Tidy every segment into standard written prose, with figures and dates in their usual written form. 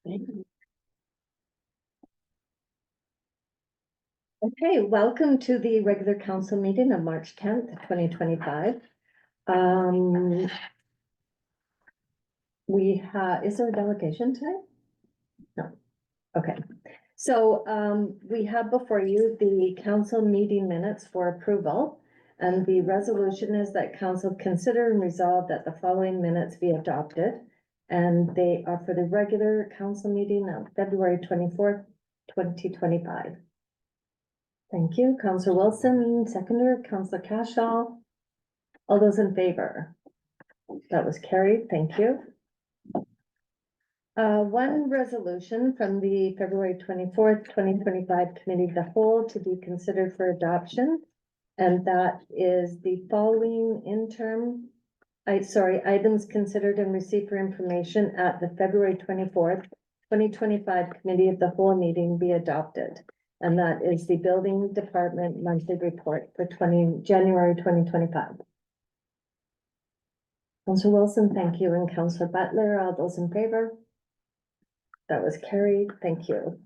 Okay, welcome to the regular council meeting of March 10th, 2025. Is there a delegation tonight? No. Okay. So we have before you the council meeting minutes for approval. And the resolution is that council consider and resolve that the following minutes be adopted. And they are for the regular council meeting of February 24th, 2025. Thank you. Councillor Wilson, seconder, Councillor Cashall. All those in favor? That was carried. Thank you. One resolution from the February 24th, 2025 Committee of the Whole to be considered for adoption. And that is the following items considered and received for information at the February 24th, 2025 Committee of the Whole meeting be adopted. And that is the Building Department monthly report for January 2025. Councillor Wilson, thank you. And Councillor Butler, all those in favor? That was carried. Thank you.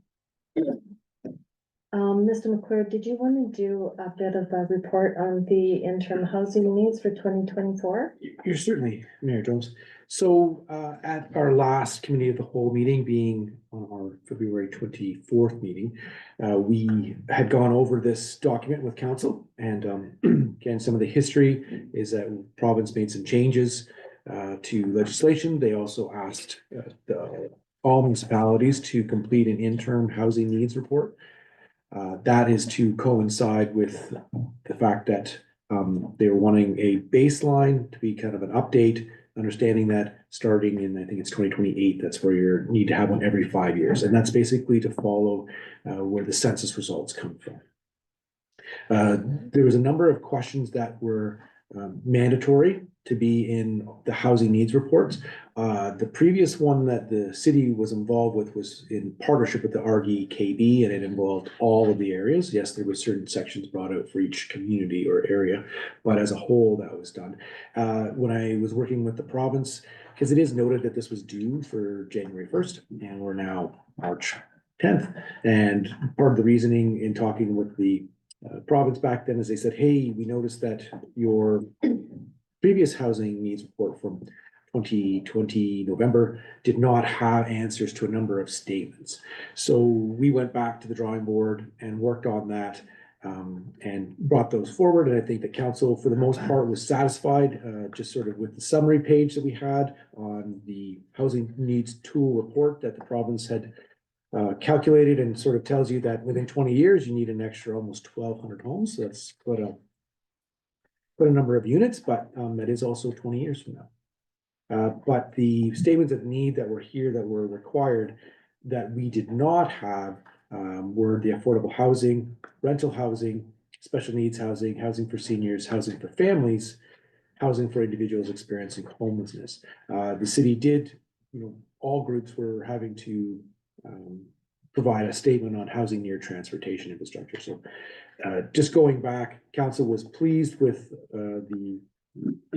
Mr. McClure, did you want to do a bit of a report on the interim housing needs for 2024? You're certainly, Mayor Jones. So at our last Committee of the Whole meeting, being on our February 24th meeting, we had gone over this document with council. And again, some of the history is that the province made some changes to legislation. They also asked all municipalities to complete an interim housing needs report. That is to coincide with the fact that they were wanting a baseline to be kind of an update, understanding that starting in, I think it's 2028, that's where you need to have one every 5 years. And that's basically to follow where the census results come from. There was a number of questions that were mandatory to be in the housing needs reports. The previous one that the city was involved with was in partnership with the RDKB, and it involved all of the areas. Yes, there were certain sections brought out for each community or area, but as a whole, that was done. When I was working with the province, because it is noted that this was due for January 1st, and we're now March 10th. And part of the reasoning in talking with the province back then is they said, hey, we noticed that your previous housing needs report from 2020 November did not have answers to a number of statements. So we went back to the drawing board and worked on that and brought those forward. And I think the council, for the most part, was satisfied just sort of with the summary page that we had on the housing needs tool report that the province had calculated, and sort of tells you that within 20 years, you need an extra almost 1,200 homes. So that's quite a number of units, but that is also 20 years from now. But the statements of need that were here that were required that we did not have were the affordable housing, rental housing, special needs housing, housing for seniors, housing for families, housing for individuals experiencing homelessness. The city did, all groups were having to provide a statement on housing near transportation infrastructure. So just going back, council was pleased with the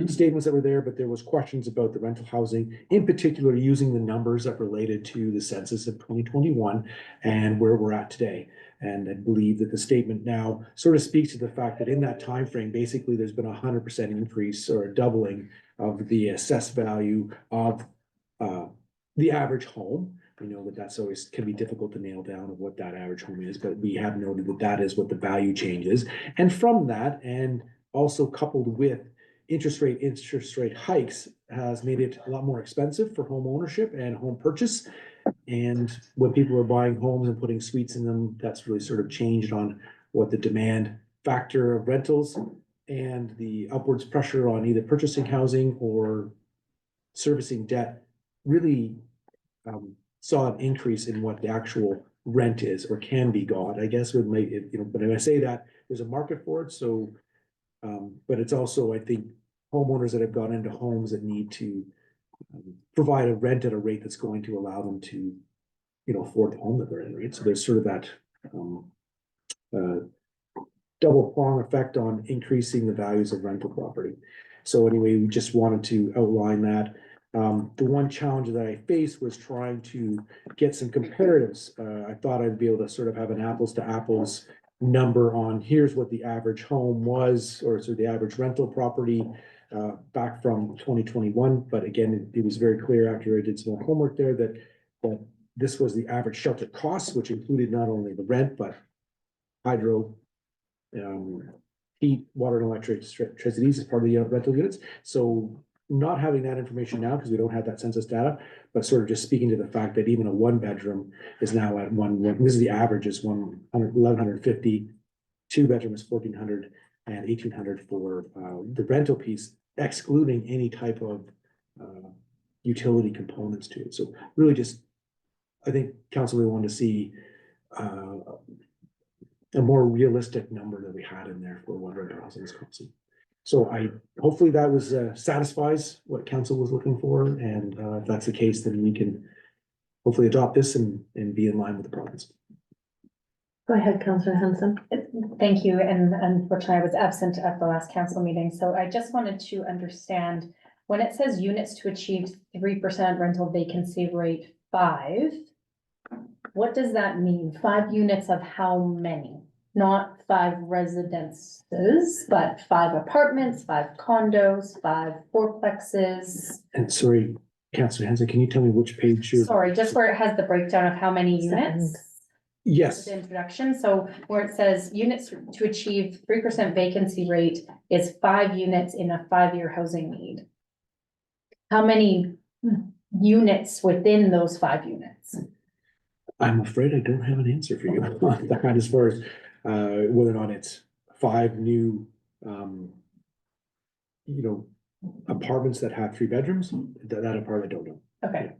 statements that were there, but there was questions about the rental housing, in particular using the numbers that related to the census of 2021 and where we're at today. And I believe that the statement now sort of speaks to the fact that in that time frame, basically there's been 100% increase or a doubling of the assessed value of the average home. We know that that's always can be difficult to nail down of what that average home is, but we have noted that that is what the value change is. And from that, and also coupled with interest rate hikes, has made it a lot more expensive for home ownership and home purchase. And when people are buying homes and putting suites in them, that's really sort of changed on what the demand factor of rentals and the upwards pressure on either purchasing housing or servicing debt really saw an increase in what the actual rent is or can be got, I guess, would make it, but when I say that, there's a market for it. So, but it's also, I think, homeowners that have gone into homes that need to provide a rent at a rate that's going to allow them to, afford the home that they're in, right? So there's sort of that double prong effect on increasing the values of rental property. So anyway, we just wanted to outline that. The one challenge that I faced was trying to get some comparatives. I thought I'd be able to sort of have an apples to apples number on here's what the average home was, or sort of the average rental property back from 2021. But again, it was very clear after I did some more homework there that this was the average shelter costs, which included not only the rent, but hydro, heat, water, and electricity as part of the rental units. So not having that information now, because we don't have that census data, but sort of just speaking to the fact that even a one bedroom is now at this is the average is 1,150, two bedroom is 1,400 and 1,800 for the rental piece, excluding any type of utility components to it. So really just, I think council really wanted to see a more realistic number that we had in there for what rental housing is costing. So hopefully that was satisfies what council was looking for, and if that's the case, then we can hopefully adopt this and be in line with the province. Go ahead, Councillor Hanson. Thank you, and unfortunately I was absent at the last council meeting, so I just wanted to understand, when it says units to achieve 3% rental vacancy rate 5, what does that mean? 5 units of how many? Not 5 residences, but 5 apartments, 5 condos, 5 fourplexes. And sorry, Councillor Hanson, can you tell me which page you're? Sorry, just where it has the breakdown of how many units. Yes, The introduction, so where it says units to achieve 3% vacancy rate is 5 units in a 5-year housing need. How many units within those 5 units? I'm afraid I don't have an answer for you on that as far as whether or not it's 5 new apartments that have 3 bedrooms. That part I don't know. Okay,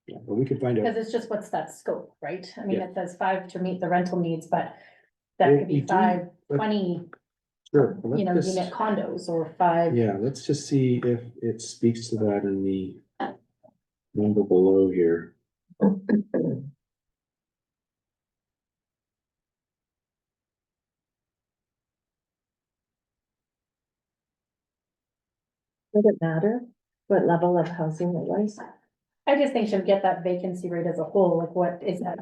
Yeah, but we can find out. because it's just what's that scope, right? I mean, Yeah. it says 5 to meet the rental needs, but that Well, could we be do, 5, but- 20, Sure. Well, unit let's just- condos or 5. Yeah, let's just see if it speaks to that in the number below here. Does it matter what level of housing it was? I just think should get that vacancy rate as a whole, like what is that?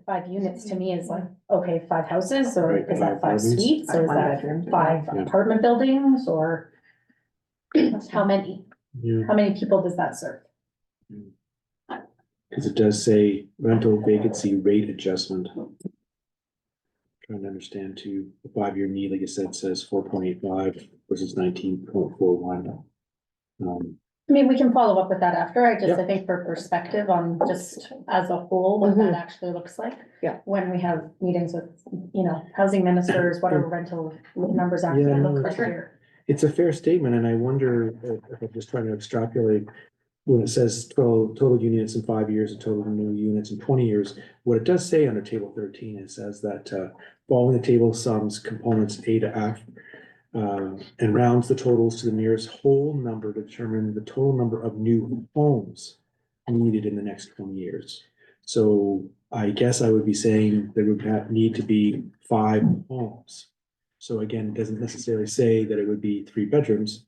5 units to me is like, okay, 5 houses, or Right, is that 5 apartments. suites, or is One that bedroom. 5 Yeah. apartment buildings, or how many Yeah, people does that serve? because it does say rental vacancy rate adjustment. Trying to understand too, the 5-year need, like I said, says 4.85 versus 19.41. I mean, we can follow up with that after, I Yeah. think for perspective on just as a whole, what that Mhm. actually looks like. Yeah. When we have meetings with, housing ministers, what our rental numbers actually Yeah, no, look like that's right. here. It's a fair statement, and I wonder if I'm just trying to extrapolate. When it says 12 total units in 5 years and total new units in 20 years, what it does say under table 13, it says that following the table sums components A to F and rounds the totals to the nearest whole number to determine the total number of new homes needed in the next 20 years. So I guess I would be saying there would need to be 5 homes. So again, it doesn't necessarily say that it would be 3 bedrooms,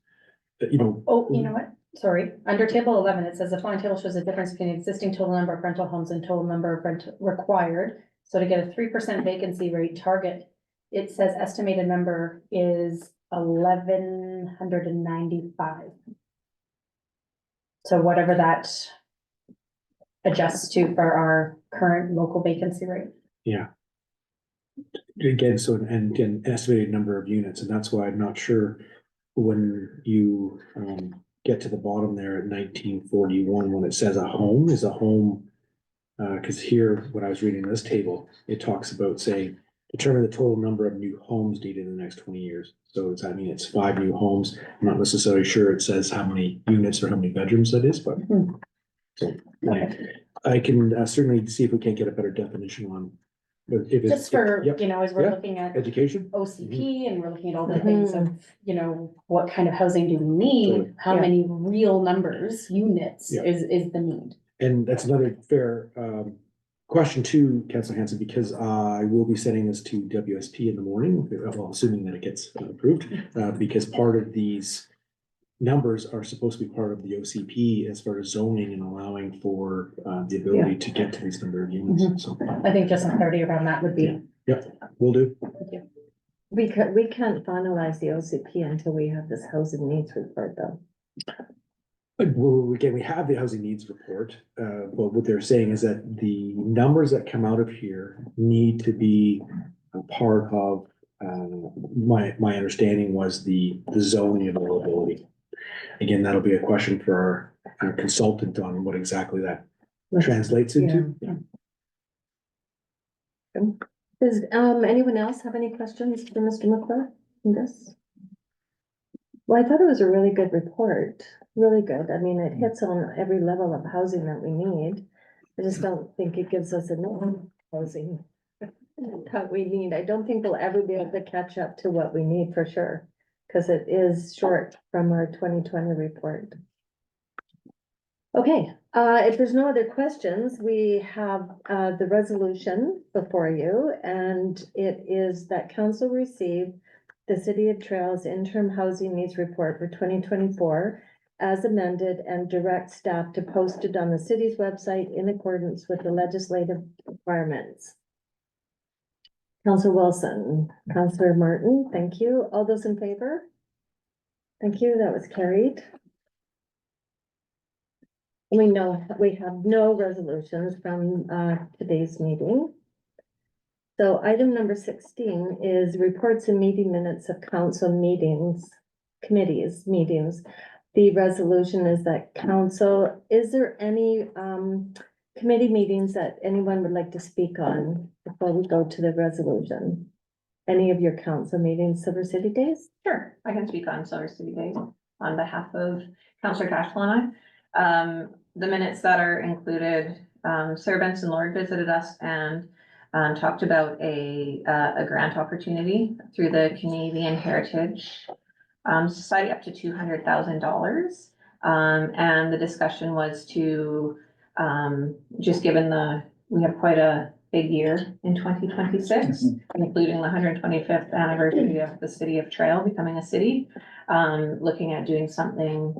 but Oh, you know what? Sorry, under table 11, it says the following table shows the difference between the existing total number of rental homes and total number of rent required. So to get a 3% vacancy rate target, it says estimated number is 1,195. So whatever that adjusts to for our current local vacancy rate. Yeah. Again, so, and again, estimated number of units, and that's why I'm not sure when you get to the bottom there at 1941, when it says a home is a home. Cause here, when I was reading this table, it talks about saying, determine the total number of new homes needed in the next 20 years. So it's 5 new homes. I'm not necessarily sure it says how many units or how many bedrooms that is, but. Mhm. So I can certainly see if we can't get a better definition on. If it's. Just for, Yep, as we're Yeah. looking at education. OCP and we're looking at all the things of, what kind of housing do we need? Totally. How Yeah. many real numbers, units Yeah. is the need? And that's another fair question too, Councilor Hanson, because I will be sending this to WSP in the morning, well, assuming that it gets approved, because part of these numbers are supposed to be part of the OCP as far as zoning and allowing for, the ability to get to these number of units, so. I think just some clarity around that would be. Will do. We can't finalize the OCP until we have this housing needs report though. Well, again, we have the housing needs report, but what they're saying is that the numbers that come out of here need to be a part of, my understanding was the zoning availability. Again, that'll be a question for our consultant on what exactly that translates into. Does, anyone else have any questions for Mr. McClure in this? Well, I thought it was a really good report, really good. I mean, it hits on every level of housing that we need. I just don't think it gives us enough housing that we need. I don't think we'll ever be able to catch up to what we need for sure, because it is short from our 2020 report. Okay, if there's no other questions, we have the resolution before you, and it is that council receive the City of Trails interim housing needs report for 2024 as amended and direct staff to post it on the city's website in accordance with the legislative requirements. Councillor Wilson, Councillor Martin, thank you. All those in favor? Thank you, that was carried. We know we have no resolutions from today's meeting. So item number 16 is reports and meeting minutes of council meetings, committees, meetings. The resolution is that council, is there any committee meetings that anyone would like to speak on before we go to the resolution? Any of your council meetings, Silver City Days? Sure, I can speak on Silver City Days on behalf of Councillor Cashflow and I. The minutes that are included, Sarah Benson Lord visited us and talked about a grant opportunity through the Canadian Heritage Society up to $200,000. And the discussion was to just given we have quite a big year in 2026, including the 125th anniversary of the City of Trail becoming a city, looking at doing something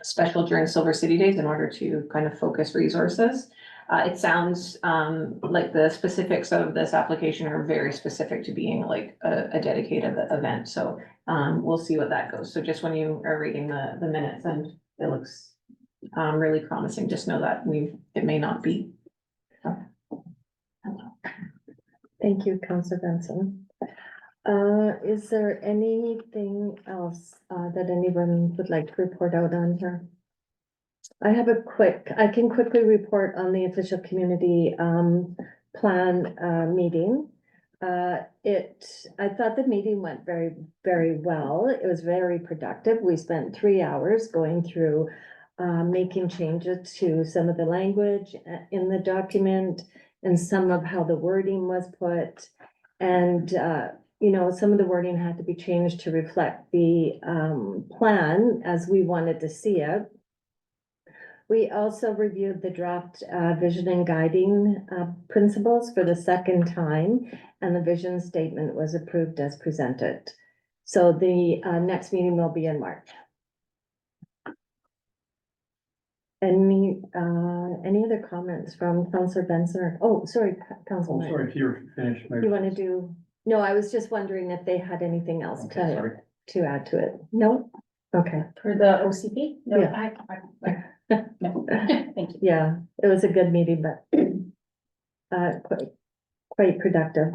special during Silver City Days in order to kind of focus resources. It sounds like the specifics of this application are very specific to being like a dedicated event. So we'll see what that goes. So just when you are reading the minutes and it looks really promising, just know that it may not be. Thank you, Councillor Benson. Is there anything else that anyone would like to report out on here? I can quickly report on the official community plan meeting. I thought the meeting went very, very well. It was very productive. We spent 3 hours going through making changes to some of the language in the document and some of how the wording was put. And, you know, some of the wording had to be changed to reflect the plan as we wanted to see it. We also reviewed the draft vision and guiding principles for the second time, and the vision statement was approved as presented. So the next meeting will be in March. Any other comments from Councillor Benson? Oh, sorry, Councillor. Sorry, if you're finished. You want to do? No, I was just wondering if they had anything else to add to it. No? Okay. For the OCP? No, Yeah. no, thank you. Yeah, it was a good meeting, but quite productive.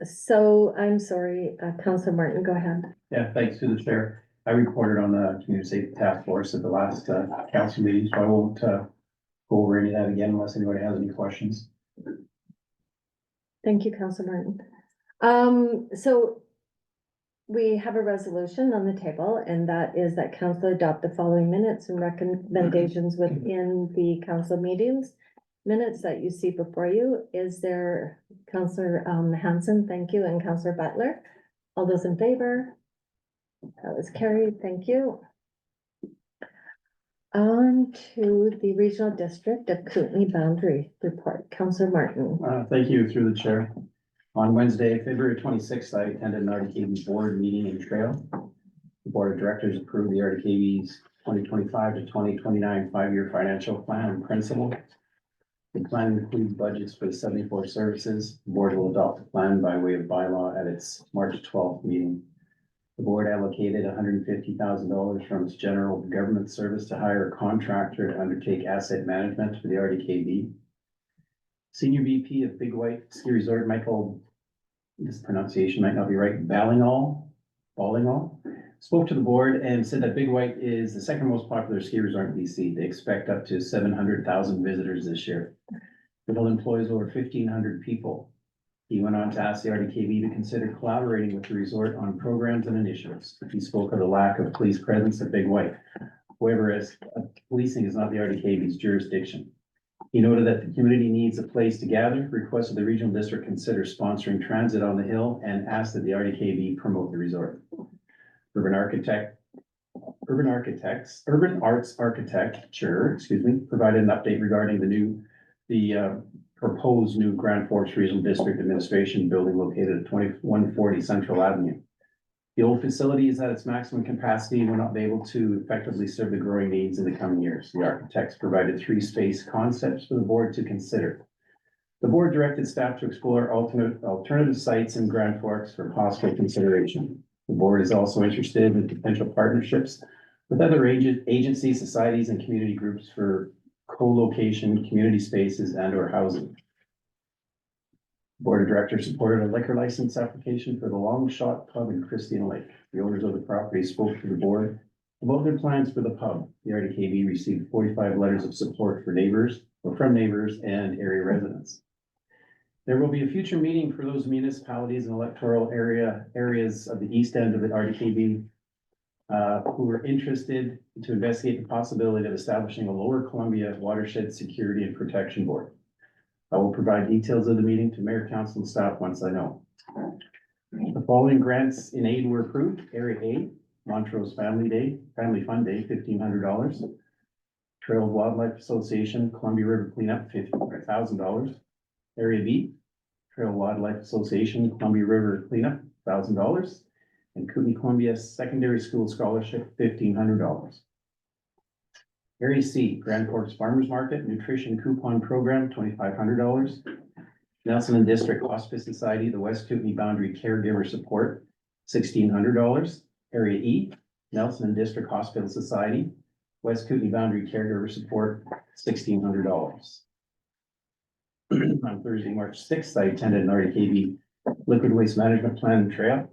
So I'm sorry, Councillor Martin, go ahead. Yeah, thanks to the chair. I reported on the community safety task force at the last council meeting, so I won't go over any of that again unless anybody has any questions. Thank you, Councillor Martin. So we have a resolution on the table, and that is that council adopt the following minutes and recommendations within the council meetings. Minutes that you see before you. Is there Councillor Hanson, thank you, and Councillor Butler? All those in favor? That was carried, thank you. On to the regional district of Kootenay boundary report, Councillor Martin. Thank you through the chair. On Wednesday, February 26th, I attended an RDKB board meeting in Trail. The Board of Directors approved the RDKB's 2025 to 2029 5-year financial plan and principle. The plan includes budgets for the 74 services. The board will adopt the plan by way of bylaw at its March 12th meeting. The board allocated $150,000 from its general government service to hire a contractor to undertake asset management for the RDKB. Senior VP of Big White Ski Resort, Michael, this pronunciation might not be right, Ballingall, spoke to the board and said that Big White is the second most popular ski resort in BC. They expect up to 700,000 visitors this year. It will employ over 1,500 people. He went on to ask the RDKB to consider collaborating with the resort on programs and initiatives. He spoke of the lack of police presence at Big White. However, as policing is not the RDKB's jurisdiction. He noted that the community needs a place to gather, requested the regional district consider sponsoring transit on the hill, and asked that the RDKB promote the resort. Urban Arts Architecture, provided an update regarding the proposed new Grand Forks Regional District Administration building located at 2140 Central Avenue. The old facility is at its maximum capacity and will not be able to effectively serve the growing needs in the coming years. The architects provided 3 space concepts for the board to consider. The board directed staff to explore alternative sites in Grand Forks for possible consideration. The board is also interested in potential partnerships with other agencies, societies, and community groups for co-location, community spaces, and/or housing. Board of Directors supported a liquor license application for the Long Shot Pub in Christina Lake. The owners of the property spoke to the board about their plans for the pub. The RDKB received 45 letters of support from neighbors and area residents. There will be a future meeting for those municipalities and electoral areas of the east end of the RDKB who are interested to investigate the possibility of establishing a Lower Columbia Watershed Security and Protection Board. I will provide details of the meeting to Mayor, Council, and staff once I know. The following grants in aid were approved. Area A, Montrose Family Fun Day, $1,500. Trail of Wildlife Association, Columbia River Cleanup, $1,000. Area B, Trail Wildlife Association, Columbia River Cleanup, $1,000. And Kootenai Columbia Secondary School Scholarship, $1,500. Area C, Grand Forks Farmers Market Nutrition Coupon Program, $2,500. Nelson and District Hospice Society, the West Kootenai Boundary Caregiver Support, $1,600. Area E, Nelson and District Hospital Society, West Kootenai Boundary Caregiver Support, $1,600. On Thursday, March 6th, I attended an RDKB Liquid Waste Management Plan and Trail.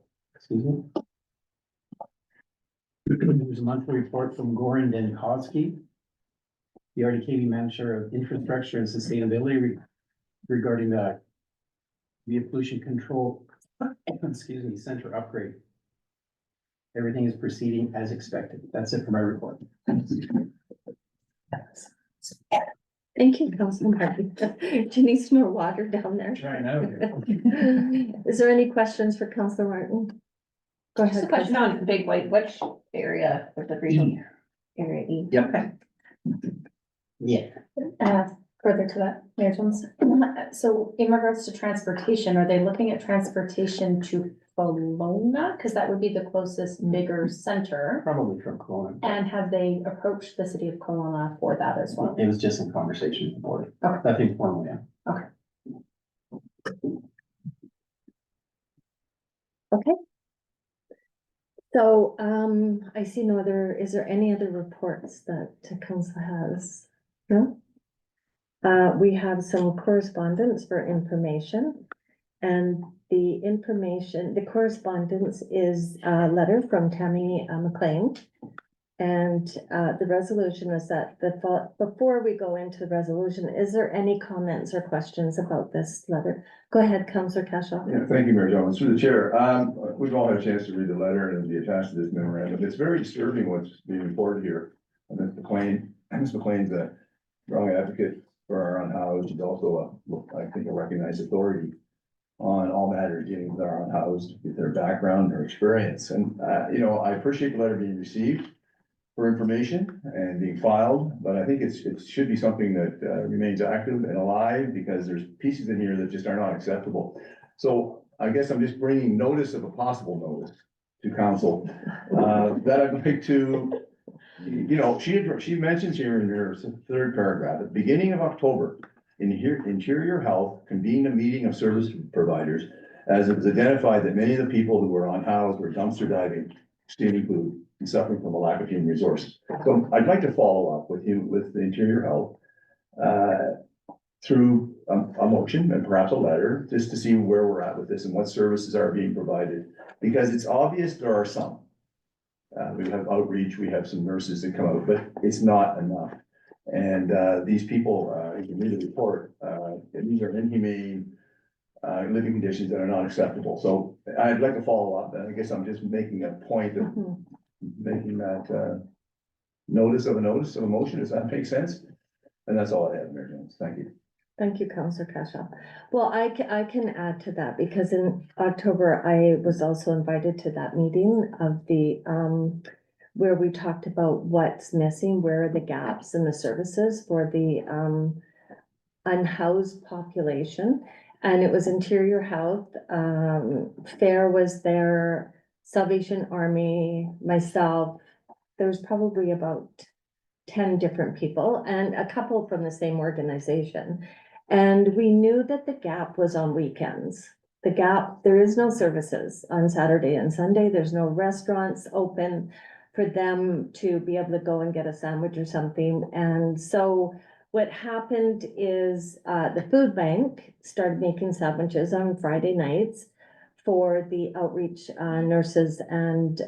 There's a monthly report from Goran Denkovsky, the RDKB Manager of Infrastructure and Sustainability regarding the pollution control, center upgrade. Everything is proceeding as expected. That's it for my report. Thank you, Councilman Martin. Do you need some more water down there? Trying out here. Is there any questions for Councilor Martin? Go Just ahead. a question on Big White, which area of the region? Area E? Yep. Okay. Yeah. Further to that, Mayor Jones. So in regards to transportation, are they looking at transportation to Kelowna? Because that would be the closest bigger center. Probably from Kelowna. And have they approached the city of Kelowna for that as well? It was just in conversation with the board. Okay. Nothing formal, yeah. So, I see no other, is there any other reports that council has? No? We have some correspondence for information. And the correspondence is a letter from Tammy McLean. And the resolution is that before we go into the resolution, is there any comments or questions about this letter? Go ahead, Councillor Cashel. Yeah, thank you, Mayor Jones. Through the chair, we've all had a chance to read the letter and be attached to this memorandum. It's very disturbing what's being reported here. Ms. McLean's a strong advocate for our unhoused. She's also I think a recognized authority on all matters dealing with our unhoused, with their background, their experience. And, I appreciate the letter being received for information and being filed, but I think it should be something that remains active and alive, because there's pieces in here that just are not acceptable. So I guess I'm just bringing notice of a possible notice to council, that I'd like to, she mentions here in her third paragraph, at the beginning of October, Interior Health convened a meeting of service providers as it was identified that many of the people who were unhoused were dumpster diving, stealing food, and suffering from a lack of human resources. So I'd like to follow up with the Interior Health through a motion and perhaps a letter, just to see where we're at with this and what services are being provided. Because it's obvious there are some. We have outreach, we have some nurses that come out, but it's not enough. And these people, you can read the report, these are inhumane living conditions that are not acceptable. So I'd like to follow up, and I guess I'm just making a point of making that notice of a motion. Does that make sense? And that's all I have, Mayor Jones. Thank you. Thank you, Councillor Cashaw. Well, I can add to that because in October, I was also invited to that meeting of the, where we talked about what's missing, where are the gaps in the services for the, unhoused population. And it was Interior Health, FAIR was there, Salvation Army, myself. There's probably about 10 different people and a couple from the same organization. And we knew that the gap was on weekends. The gap, there is no services on Saturday and Sunday. There's no restaurants open for them to be able to go and get a sandwich or something. And so what happened is the food bank started making sandwiches on Friday nights for the outreach nurses, and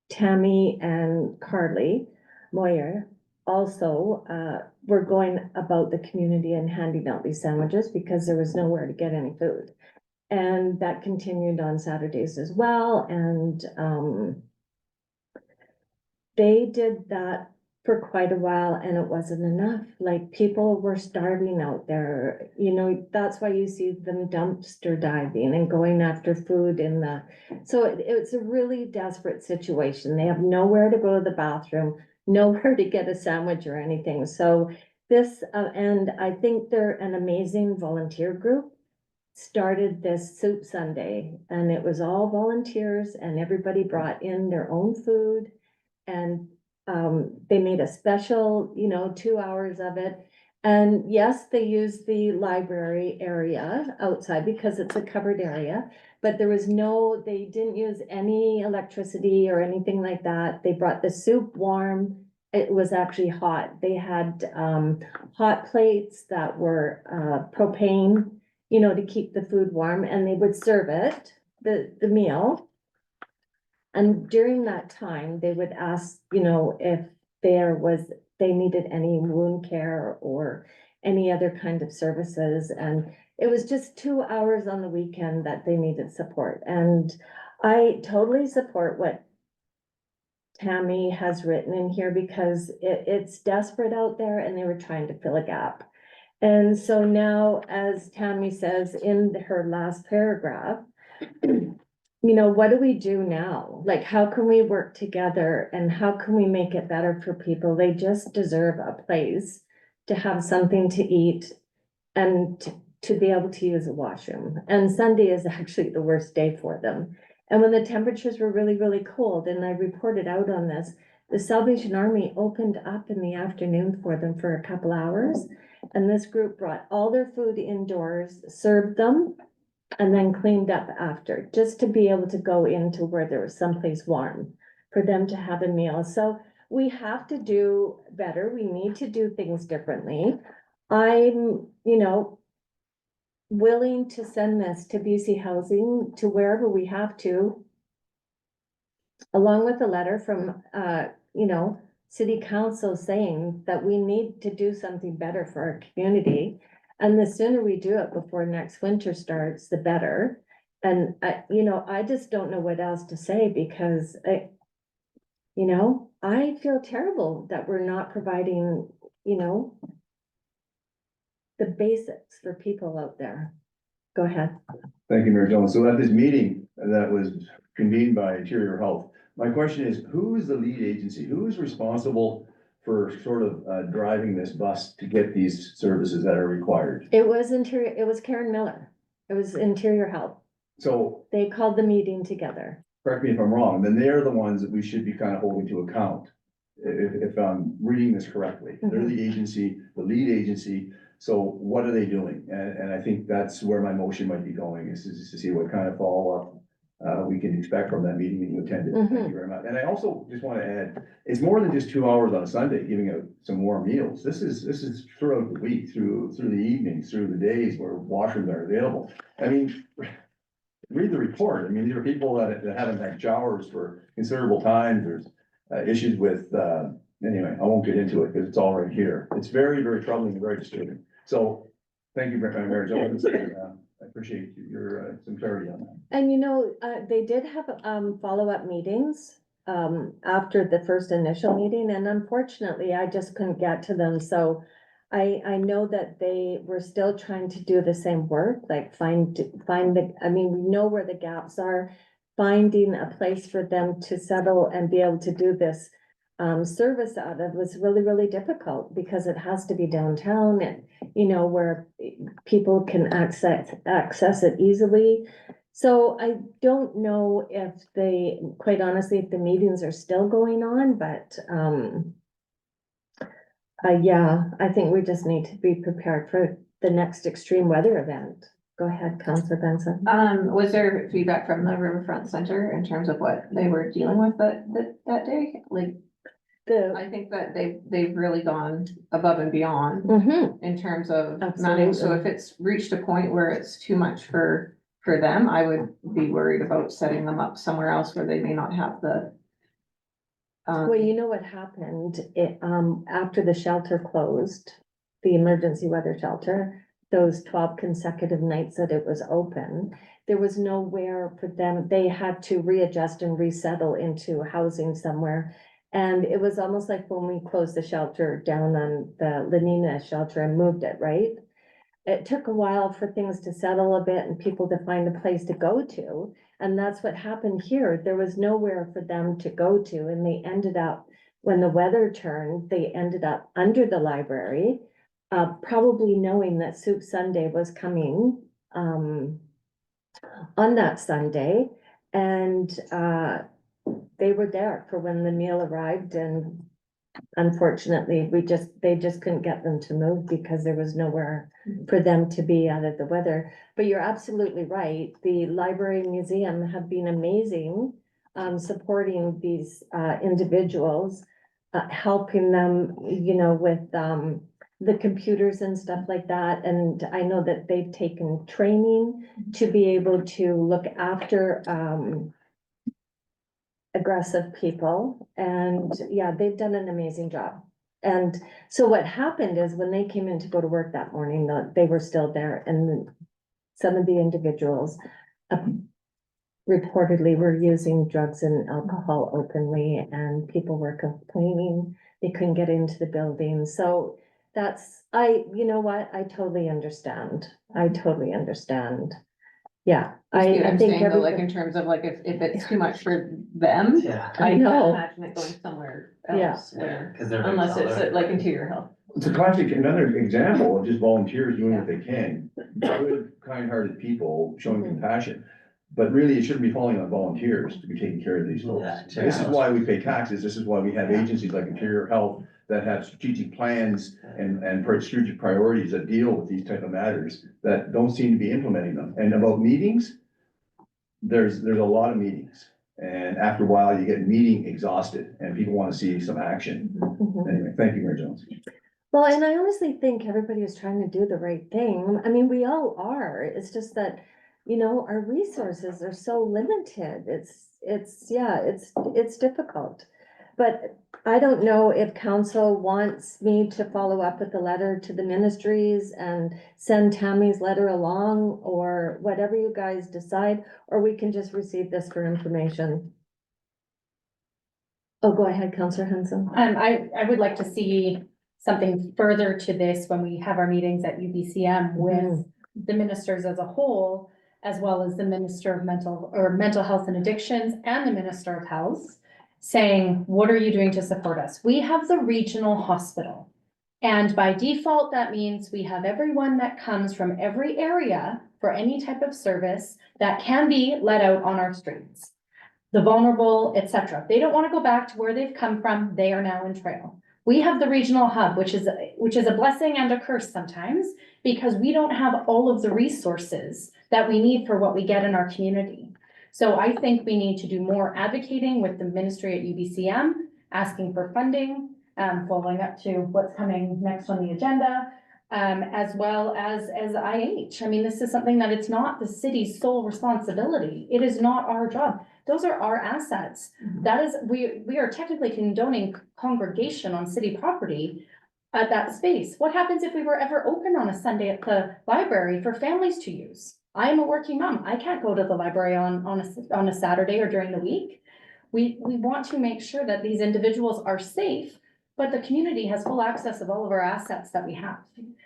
Tammy and Carly Moyer also were going about the community and handing out these sandwiches because there was nowhere to get any food. And that continued on Saturdays as well. And they did that for quite a while and it wasn't enough. Like people were starving out there, that's why you see them dumpster diving and going after food in the, so it's a really desperate situation. They have nowhere to go to the bathroom, nowhere to get a sandwich or anything. So this, and I think they're an amazing volunteer group, started this Soup Sunday, and it was all volunteers and everybody brought in their own food. And they made a special, 2 hours of it. And yes, they used the library area outside because it's a covered area, but they didn't use any electricity or anything like that. They brought the soup warm. It was actually hot. They had hot plates that were propane, to keep the food warm, and they would serve it, the meal. And during that time, they would ask, if they needed any wound care or any other kind of services. And it was just 2 hours on the weekend that they needed support. And I totally support what Tammy has written in here because it's desperate out there and they were trying to fill a gap. And so now, as Tammy says in her last paragraph, what do we do now? Like, how can we work together and how can we make it better for people? They just deserve a place to have something to eat and to be able to use a washroom. And Sunday is actually the worst day for them. And when the temperatures were really, really cold, and I reported out on this, the Salvation Army opened up in the afternoon for them for a couple hours. And this group brought all their food indoors, served them, and then cleaned up after, just to be able to go into where there was someplace warm for them to have a meal. So we have to do better. We need to do things differently. I'm, willing to send this to BC Housing, to wherever we have to, along with a letter from, City Council saying that we need to do something better for our community. And the sooner we do it before next winter starts, the better. And I just don't know what else to say because I feel terrible that we're not providing, the basics for people out there. Go ahead. Thank you, Mayor Jones. So at this meeting that was convened by Interior Health, my question is, who is the lead agency? Who is responsible for sort of driving this bus to get these services that are required? It was Karen Miller. It was Interior Health. So They called the meeting together. correct me if I'm wrong, then they're the ones that we should be kind of holding to account. If I'm reading this correctly, they're the agency, the lead agency, so what are they doing? And I think that's where my motion might be going, is to see what kind of follow-up we can expect from that meeting that you attended. Thank you very much. And I also just want to add, it's more than just 2 hours on a Sunday giving out some warm meals. This is throughout the week, through the evenings, through the days where washrooms are available. I mean, read the report. I mean, these are people that haven't had showers for considerable time. There's issues with, anyway, I won't get into it because it's all right here. It's very, very troubling and very disturbing. So thank you, Mary Jo. I appreciate your, some clarity on that. And you know, they did have, follow-up meetings, after the first initial meeting, and unfortunately, I just couldn't get to them, so I know that they were still trying to do the same work, like find the, I mean, we know where the gaps are, finding a place for them to settle and be able to do this service out of was really, really difficult, because it has to be downtown and, you know, where people can access it easily. So I don't know if they, quite honestly, if the meetings are still going on, but yeah, I think we just need to be prepared for the next extreme weather event. Go ahead, Councillor Benson. Was there feedback from the Riverfront Center in terms of what they were dealing with that day? Like, I think that they've really gone above and beyond Mhm. in terms of managing. So if it's reached a point where it's too much for them, I would be worried about setting them up somewhere else where they may not have the. Well, you know what happened, after the shelter closed, the emergency weather shelter, those 12 consecutive nights that it was open, there was nowhere for them, they had to readjust and resettle into housing somewhere. And it was almost like when we closed the shelter down on the Lenina shelter and moved it, right? It took a while for things to settle a bit and people to find a place to go to. And that's what happened here. There was nowhere for them to go to, and they ended up, when the weather turned, they ended up under the library, probably knowing that Soup Sunday was coming, on that Sunday. And, they were there for when the meal arrived, and unfortunately, they just couldn't get them to move because there was nowhere for them to be out of the weather. But you're absolutely right. The library and museum have been amazing, supporting these, individuals, helping them, you know, with, the computers and stuff like that. And I know that they've taken training to be able to look after, aggressive people, and yeah, they've done an amazing job. And so what happened is when they came in to go to work that morning, they were still there, and some of the individuals reportedly were using drugs and alcohol openly, and people were complaining they couldn't get into the building. So that's, you know what, I totally understand. Yeah, I I'm think saying though, like everything, in terms of like if it's too much for them, Yeah. I I can't know. imagine it going somewhere Yeah. else where, Cause they're. unless it's like interior health. It's a classic, another example of just volunteers doing what they can, good, kind-hearted people showing Mhm. compassion. But really, it shouldn't be falling on volunteers to be taking care of these folks. Yeah, This is why we pay taxes, this is why we have agencies like Interior Health that have strategic plans and strategic priorities that deal with these type of matters that don't seem to be implementing them. And about meetings, there's a lot of meetings. And after a while, you get meeting exhausted and people want to see some action. Mhm. Anyway, thank you, Mary Jones. Well, and I honestly think everybody is trying to do the right thing. I mean, we all are. It's just that, you know, our resources are so limited. It's difficult. But I don't know if council wants me to follow up with the letter to the ministries and send Tammy's letter along, or whatever you guys decide, or we can just receive this for information. Oh, go ahead, Councillor Henson. I would like to see something further to this when we have our meetings at UBCM with the ministers as a whole, as well as the Minister of Mental Health and Addictions and the Minister of Health, saying, what are you doing to support us? We have the regional hospital. And by default, that means we have everyone that comes from every area for any type of service that can be let out on our streets. the vulnerable, et cetera. They don't want to go back to where they've come from. They are now in Trail. We have the regional hub, which is a blessing and a curse sometimes, because we don't have all of the resources that we need for what we get in our community. So I think we need to do more advocating with the ministry at UBCM, asking for funding, following up to what's coming next on the agenda, as well as IH. I mean, this is something that it's not the city's sole responsibility. It is not our job. Those are our assets. That is, we are technically condoning congregation on city property at that space. What happens if we were ever open on a Sunday at the library for families to use? I am a working mom. I can't go to the library on a Saturday or during the week. We want to make sure that these individuals are safe, but the community has full access of all of our assets that we have.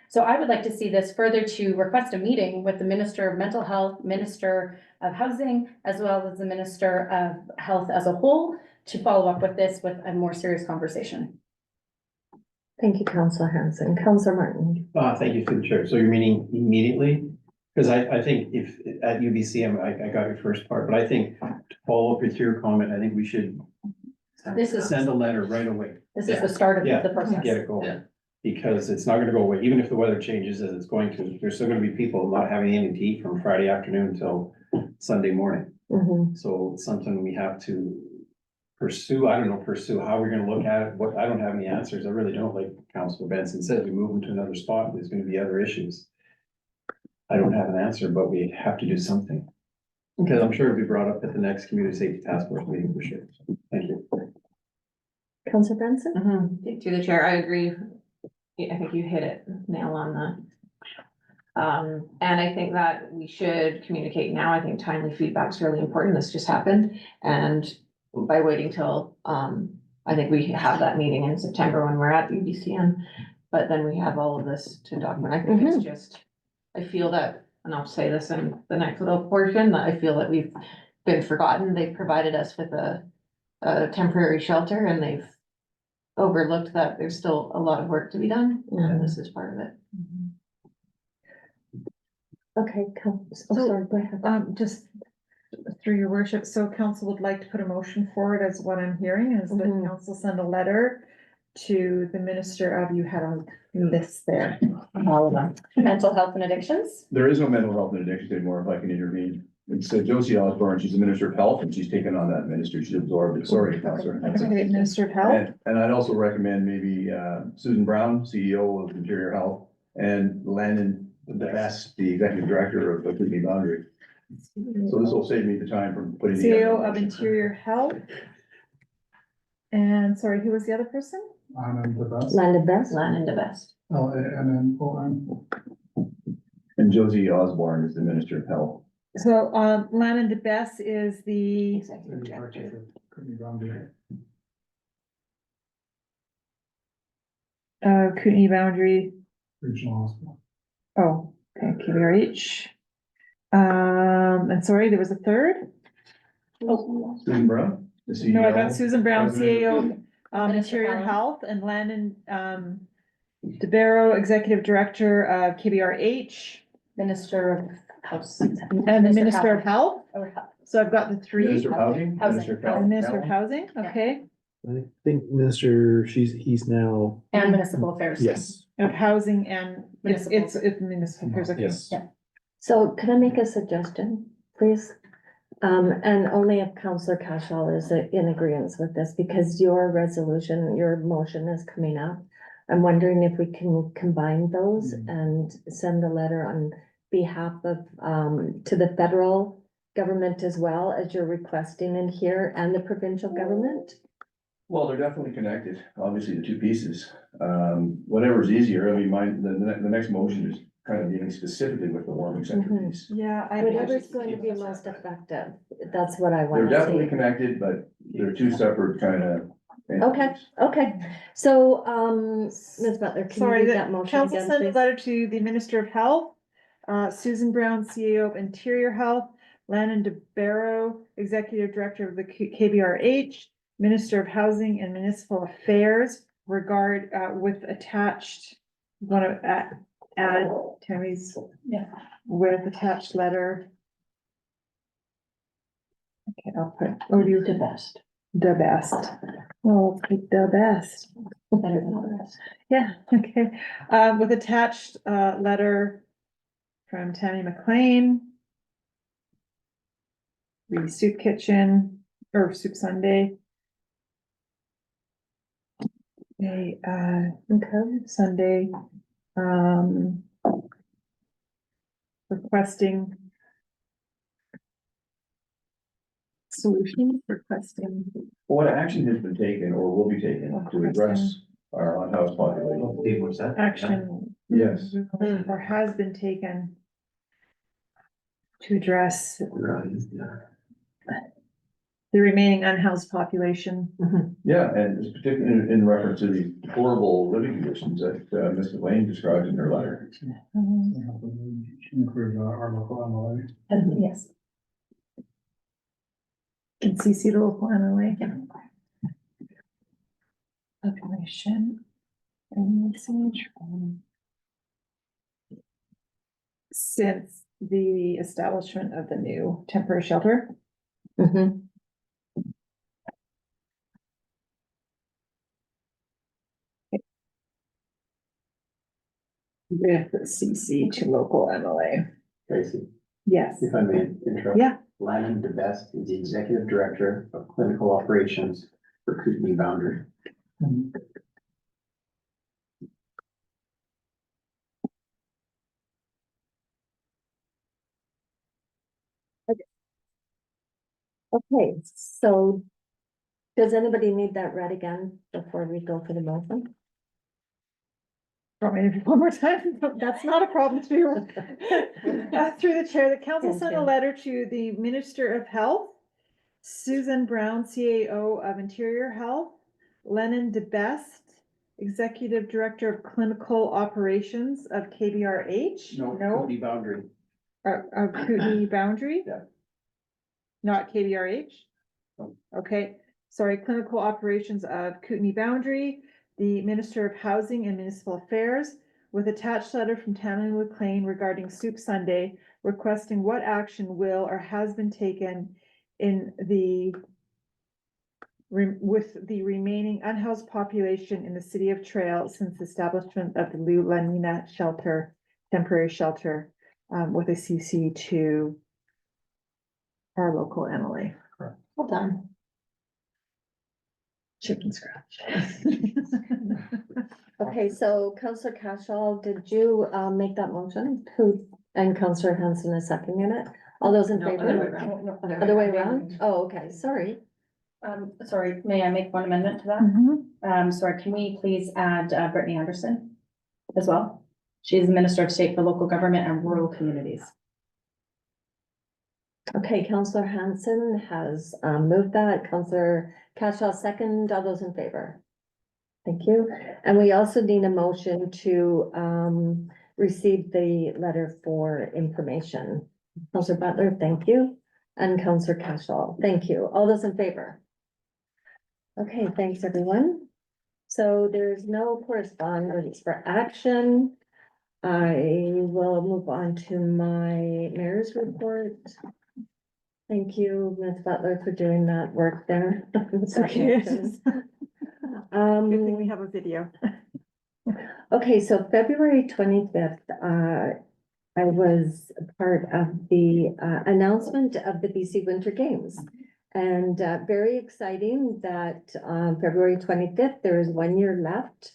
So I would like to see this further to request a meeting with the Minister of Mental Health, Minister of Housing, as well as the Minister of Health as a whole, to follow up with this with a more serious conversation. Thank you, Councillor Hanson. Councillor Martin. Thank you, through the chair. So you're meaning immediately? Because I think if at UBCM, I got your first part, but I think to follow up with your comment, I think we should This is- send a letter right away. This is the start Yeah. of the process. Get it going. Because it's not gonna go away, even if the weather changes as it's going to, there's still gonna be people not having anything to eat from Friday afternoon till Sunday morning. Mhm. So it's something we have to pursue, I don't know, how we're gonna look at it, I don't have any answers, I really don't, like Councilor Benson said, we move them to another spot, there's gonna be other issues. I don't have an answer, but we have to do something. Because I'm sure it'll be brought up at the next community safety task force meeting for sure. Thank you. Councillor Benson? Through the chair, I agree. I think you hit it nail on the. And I think that we should communicate now. I think timely feedback is really important. This just happened. And by waiting till, I think we have that meeting in September when we're at UBCM. But then we have all of this to document. I think it's just, I feel that, and I'll say this in the next little portion, that I feel that we've been forgotten. They've provided us with a temporary shelter and they've overlooked that there's still a lot of work to be done, and this is part of it. Okay, sorry, go ahead. Just through your worship, so council would like to put a motion forward, as what I'm hearing is that Mhm. council send a letter to the minister of, you had a list there. All of them. Mental health and addictions. There is no mental health and addictions anymore, if I can intervene. It's Josie Osborne, she's the Minister of Health, and she's taken on that ministry, she's absorbed it, sorry, Councillor. Okay, Minister of Health, And I'd also recommend maybe Susan Brown, CEO of Interior Health, and Landon Best, the Executive Director of the Kootenai Boundary. So this will save me the time from putting. together CEO a of motion. Interior Health. And sorry, who was the other person? Landon Best? Land the best. And Josie Osborne is the Minister of Health. So, Lannon DeBess is the, Executive director. Kootenai Boundary, Regional Hospital. oh, okay, KBRH. And sorry, there was a third? Susan Brown, the CEO. No, I got Susan Brown, CAO, Minister Interior Fallon. Health, and Landon, DeBarrow, Executive Director of KBRH, Minister of House. and the Minister of Health. So I've got the three. Minister of Housing. Housing. Minister of Health. And Minister of Housing, okay, I think Minister, he's now, And municipal affairs. yes, of Housing and Municipal. it's municipal affairs, okay. yes. Yeah. So can I make a suggestion, please? And only if Councillor Cashel is in agreement with this, because your resolution, your motion is coming up. I'm wondering if we can combine those and send a letter on behalf of, to the federal government as well as you're requesting in here and the provincial government? Well, they're definitely connected, obviously, the two pieces. Whatever's easier, I mean, the next motion is kind of dealing specifically with the warming center Mhm. piece. Yeah, I. Whatever's going to be most effective, that's what I They're want to definitely see. connected, but they're two separate kind of. Okay, okay, so, Ms. Butler, can you Sorry, read the that motion council again, sent a please? letter to the Minister of Health, Susan Brown, CEO of Interior Health, Landon DeBarrow, Executive Director of the KBRH, Minister of Housing and Municipal Affairs, with attached, want to add Tammy's. Yeah. With attached letter. Okay, I'll put, or do you? The best. The best. Well, let's pick the best. Better than the rest. Yeah, okay. With attached, letter from Tammy McLean. The soup kitchen or soup Sunday. Okay, Sunday, requesting. Solutions, requesting. What action has been taken or will be taken to address our on-house population? What's that? Action. Yes. Or has been taken. To address the remaining unhoused population. Yeah, and it's particularly in reference to the horrible living conditions that Ms. Lane described in her letter. Include our local MLA. And yes. Can CC the local MLA. Population. And message from. Since the establishment of the new temporary shelter. Mhm. With CC to local MLA. Tracy, Yes. if I may interrupt. Yeah. Lyman DeBest is the Executive Director of Clinical Operations for Kootenai Boundary. Okay, so does anybody need that read again before we go for the motion? Want me to do it one more time? That's not a problem too. Through the chair, the council Thank sent a you. letter to the Minister of Health, Susan Brown, CAO of Interior Health, Lennon DeBest, Executive Director of Clinical Operations of KBRH. No, Kootenai Boundary. Of Kootenai Boundary? Yeah. Not KBRH? No. Okay, sorry, Clinical Operations of Kootenai Boundary, the Minister of Housing and Municipal Affairs, with attached letter from Tammy McLean regarding Soup Sunday, requesting what action will or has been taken in the with the remaining unhoused population in the city of Trail since the establishment of the Lou Lanina shelter, temporary shelter, with a CC to our local MLA. Well done. Chicken scratch. Okay, so Counselor Cashel, did you make that motion? Who, and Counselor Hanson is seconding it? All those in No, other way favor? around. Other way around? Oh, okay, sorry. Sorry, may I make one amendment to that? Mhm. Sorry, can we please add Brittany Anderson as well? She is the Minister of State for Local Government and Rural Communities. Okay, Counselor Hanson has moved that. Counselor Cashel second. All those in favor? Thank you. And we also need a motion to receive the letter for information. Counselor Butler, thank you. And Counselor Cashel, thank you. All those in favor? Okay, thanks, everyone. So there's no correspondence for action. I will move on to my mayor's report. Thank you, Ms. Butler, for doing that work there. It's okay. Good thing we Um, have a video. okay, so February 25th, I was a part of the announcement of the BC Winter Games. And very exciting that February 25th, there is 1 year left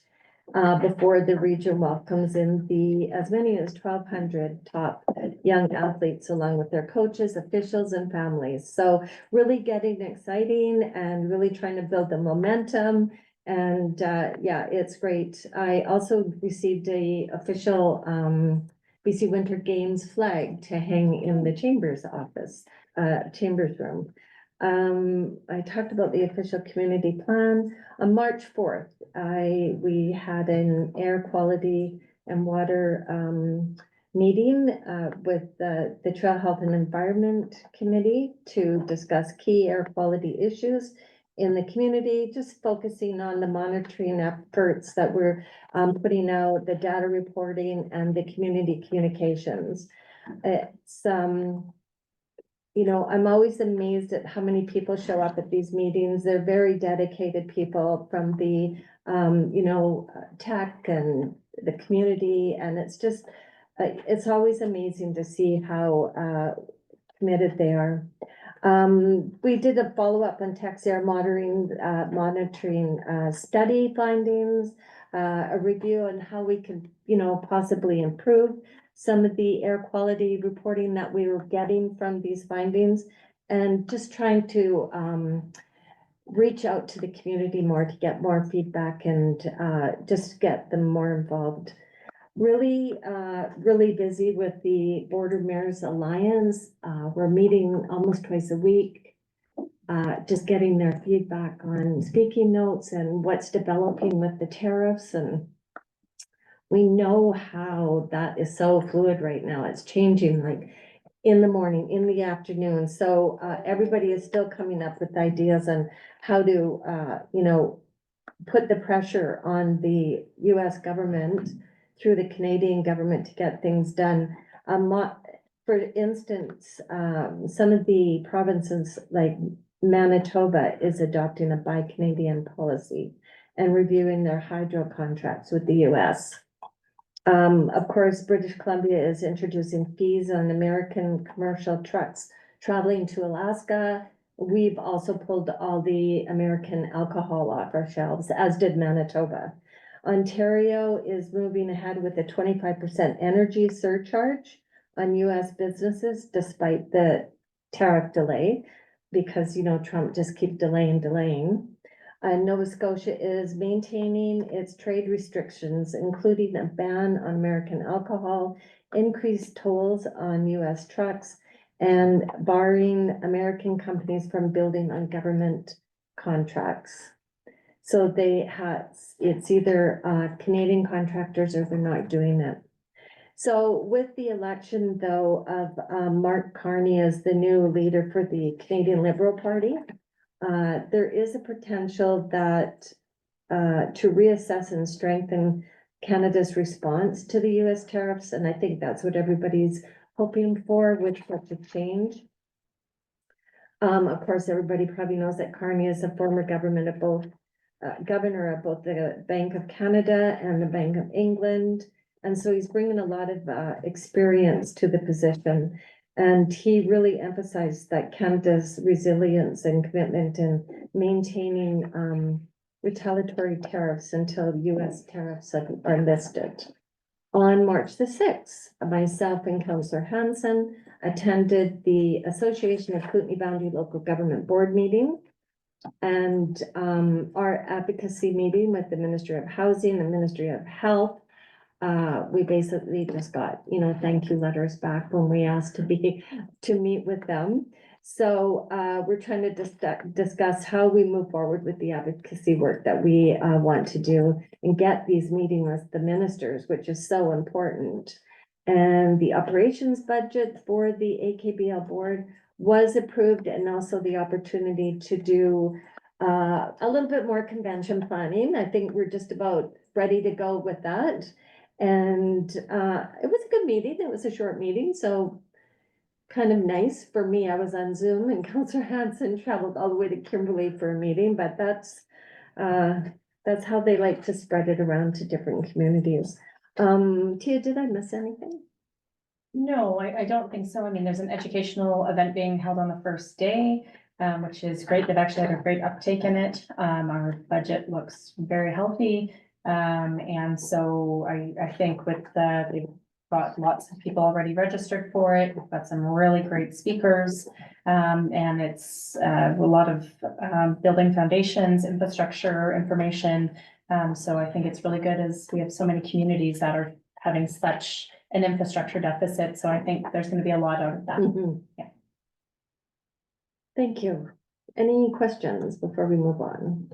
before the region welcomes in the as many as 1,200 top young athletes along with their coaches, officials, and families. So really getting exciting and really trying to build the momentum. And yeah, it's great. I also received a official BC Winter Games flag to hang in the Chambers office, Chambers room. I talked about the official community plan. On March 4th, we had an air quality and water meeting with the Trail Health and Environment Committee to discuss key air quality issues in the community, just focusing on the monitoring efforts that we're putting out, the data reporting and the community communications. It's I'm always amazed at how many people show up at these meetings. They're very dedicated people from the, tech and the community, and it's just, it's always amazing to see how, committed they are. We did a follow-up on tax air monitoring, study findings, a review on how we could, possibly improve some of the air quality reporting that we were getting from these findings, and just trying to, reach out to the community more to get more feedback and, just get them more involved. Really busy with the Border Mayors Alliance. We're meeting almost twice a week. Just getting their feedback on speaking notes and what's developing with the tariffs, and we know how that is so fluid right now. It's changing like in the morning, in the afternoon. So, everybody is still coming up with ideas on how to, put the pressure on the US government through the Canadian government to get things done. For instance, some of the provinces like Manitoba is adopting a Buy Canadian policy and reviewing their hydro contracts with the US. Of course, British Columbia is introducing fees on American commercial trucks traveling to Alaska. We've also pulled all the American alcohol off our shelves, as did Manitoba. Ontario is moving ahead with a 25% energy surcharge on US businesses despite the tariff delay, because, Trump just keeps delaying. Nova Scotia is maintaining its trade restrictions, including a ban on American alcohol, increased tolls on US trucks, and barring American companies from building on government contracts. So it's either Canadian contractors or they're not doing it. So with the election, though, of Mark Carney as the new leader for the Canadian Liberal Party, there is a potential that to reassess and strengthen Canada's response to the US tariffs, and I think that's what everybody's hoping for with such a change. Of course, everybody probably knows that Carney is a former governor of both the Bank of Canada and the Bank of England. And so he's bringing a lot of experience to the position. And he really emphasized that Canada's resilience and commitment in maintaining retaliatory tariffs until US tariffs are lifted. On March the 6th, myself and Councillor Hansen attended the Association of Kootenay Boundary Local Government Board meeting and our advocacy meeting with the Ministry of Housing, the Ministry of Health. We basically just got, thank you letters back when we asked to meet with them. So we're trying to discuss how we move forward with the advocacy work that we want to do and get these meetings with the ministers, which is so important. And the operations budget for the AKBL board was approved, and also the opportunity to do a little bit more convention planning. I think we're just about ready to go with that. And it was a good meeting. It was a short meeting, so kind of nice for me. I was on Zoom, and Councillor Hansen traveled all the way to Kimberley for a meeting, but that's how they like to spread it around to different communities. Tia, did I miss anything? No, I don't think so. I mean, there's an educational event being held on the first day, which is great. They've actually had a great uptake in it. Our budget looks very healthy. And so I think they've got lots of people already registered for it. We've got some really great speakers. And it's a lot of building foundations, infrastructure, information. So I think it's really good as we have so many communities that are having such an infrastructure deficit. So I think there's going to be a lot out of that. Mm-hmm. Yeah. Thank you. Any questions before we move on?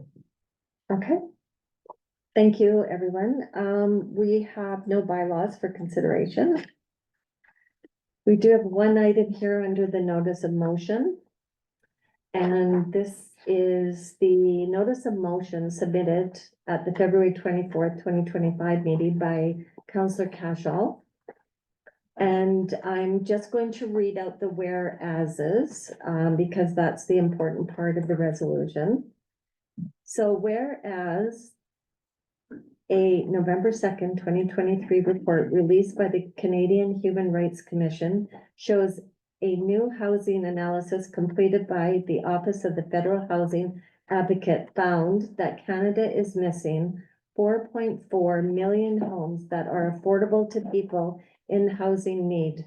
Okay. Thank you, everyone. We have no bylaws for consideration. We do have one item here under the notice of motion. And this is the notice of motion submitted at the February 24th, 2025 meeting by Councillor Cashall. And I'm just going to read out the whereases, because that's the important part of the resolution. So whereas a November 2nd, 2023 report released by the Canadian Human Rights Commission shows a new housing analysis completed by the Office of the Federal Housing Advocate found that Canada is missing 4.4 million homes that are affordable to people in housing need.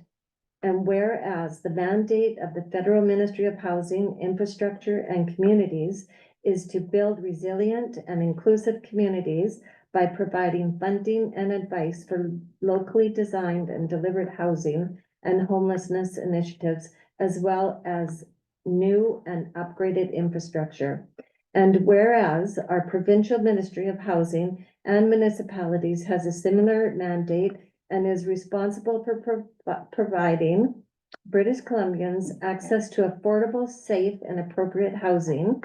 And whereas the mandate of the Federal Ministry of Housing, Infrastructure and Communities is to build resilient and inclusive communities by providing funding and advice for locally designed and delivered housing and homelessness initiatives, as well as new and upgraded infrastructure. And whereas our provincial Ministry of Housing and municipalities has a similar mandate and is responsible for providing British Columbians access to affordable, safe, and appropriate housing,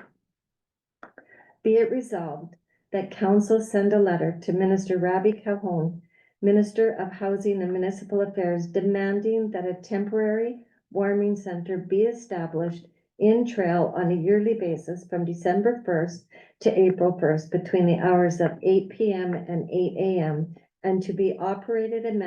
be it resolved that council send a letter to Minister Rabi Calhoun, Minister of Housing and Municipal Affairs, demanding that a temporary warming center be established in Trail on a yearly basis from December 1st to April 1st between the hours of 8 p.m. and 8 a.m. and to be operated and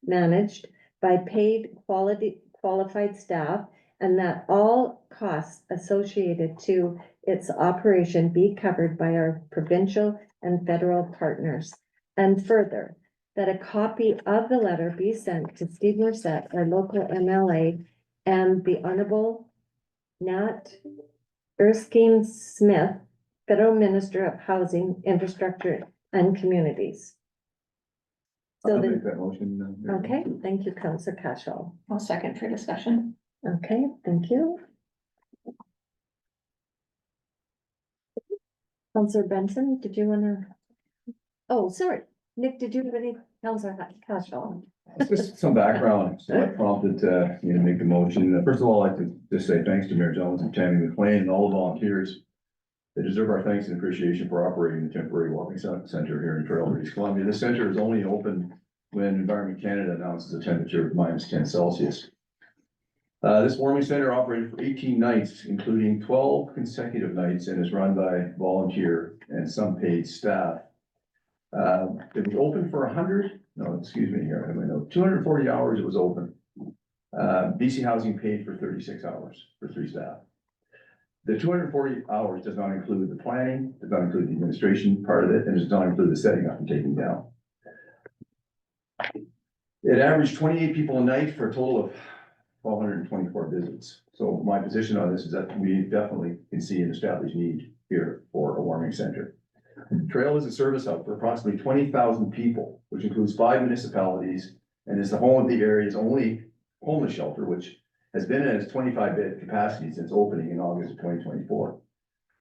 managed by paid qualified staff, and that all costs associated to its operation be covered by our provincial and federal partners. And further, that a copy of the letter be sent to Steve Morset, our local MLA, and the Honorable Nat Erskine Smith, Federal Minister of Housing, Infrastructure and Communities. So I'll then, make that motion. okay, thank you, Councillor Cashel. I'll second for discussion. Okay, thank you. Councillor Benson, did you wanna? Oh, sorry, Nick, did you have any, Councillor Cashel? Just some background, so what prompted me to make the motion. First of all, I'd like to just say thanks to Mayor Jones and Tammy McLean and all the volunteers. They deserve our thanks and appreciation for operating the temporary walking center here in Trail, British Columbia. This center is only open when Environment Canada announces a temperature of -10 Celsius. This warming center operated for 18 nights, including 12 consecutive nights, and is run by volunteer and some paid staff. It was open for 240 hours it was open. BC Housing paid for 36 hours for 3 staff. The 240 hours does not include the planning, does not include the administration part of it, and does not include the setting up and taking down. It averaged 28 people a night for a total of 1,224 visits. So my position on this is that we definitely can see an established need here for a warming center. Trail is a service hub for approximately 20,000 people, which includes 5 municipalities, and is the home of the area's only homeless shelter, which has been at its 25-bed capacity since opening in August of 2024.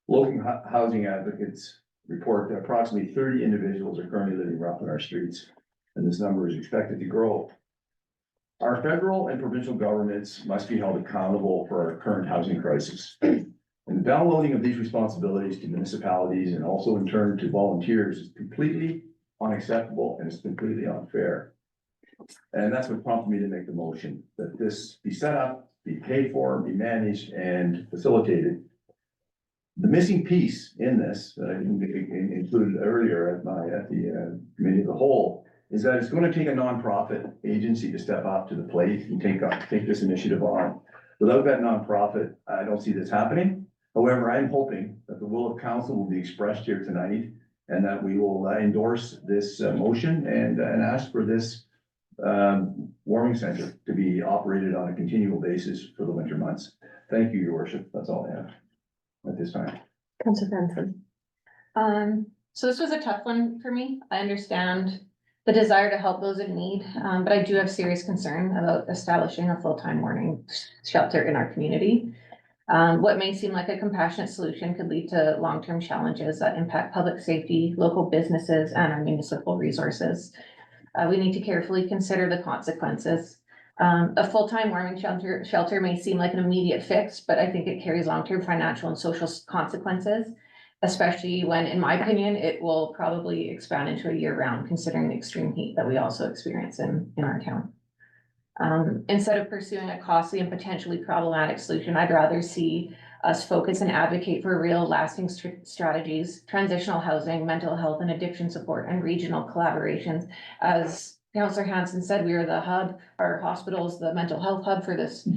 Local housing advocates report that approximately 30 individuals are currently living rough on our streets, and this number is expected to grow. Our federal and provincial governments must be held accountable for our current housing crisis. And the downloading of these responsibilities to municipalities and also in turn to volunteers is completely unacceptable and it's completely unfair. And that's what prompted me to make the motion, that this be set up, be paid for, be managed and facilitated. The missing piece in this that I didn't include earlier at the committee of the whole is that it's going to take a nonprofit agency to step up to the plate and take this initiative on. Without that nonprofit, I don't see this happening. However, I'm hoping that the will of council will be expressed here tonight and that we will endorse this motion and ask for this warming center to be operated on a continual basis for the winter months. Thank you, Your Worship. That's all I have at this time. Councillor Benson. So this was a tough one for me. I understand the desire to help those in need, but I do have serious concern about establishing a full-time warming shelter in our community. What may seem like a compassionate solution could lead to long-term challenges that impact public safety, local businesses, and our municipal resources. We need to carefully consider the consequences. A full-time warming shelter may seem like an immediate fix, but I think it carries long-term financial and social consequences, especially when, in my opinion, it will probably expand into a year-round, considering the extreme heat that we also experience in our town. Instead of pursuing a costly and potentially problematic solution, I'd rather see us focus and advocate for real lasting strategies, transitional housing, mental health and addiction support, and regional collaborations. As Councillor Hanson said, we are the hub, our hospital is the mental health hub for this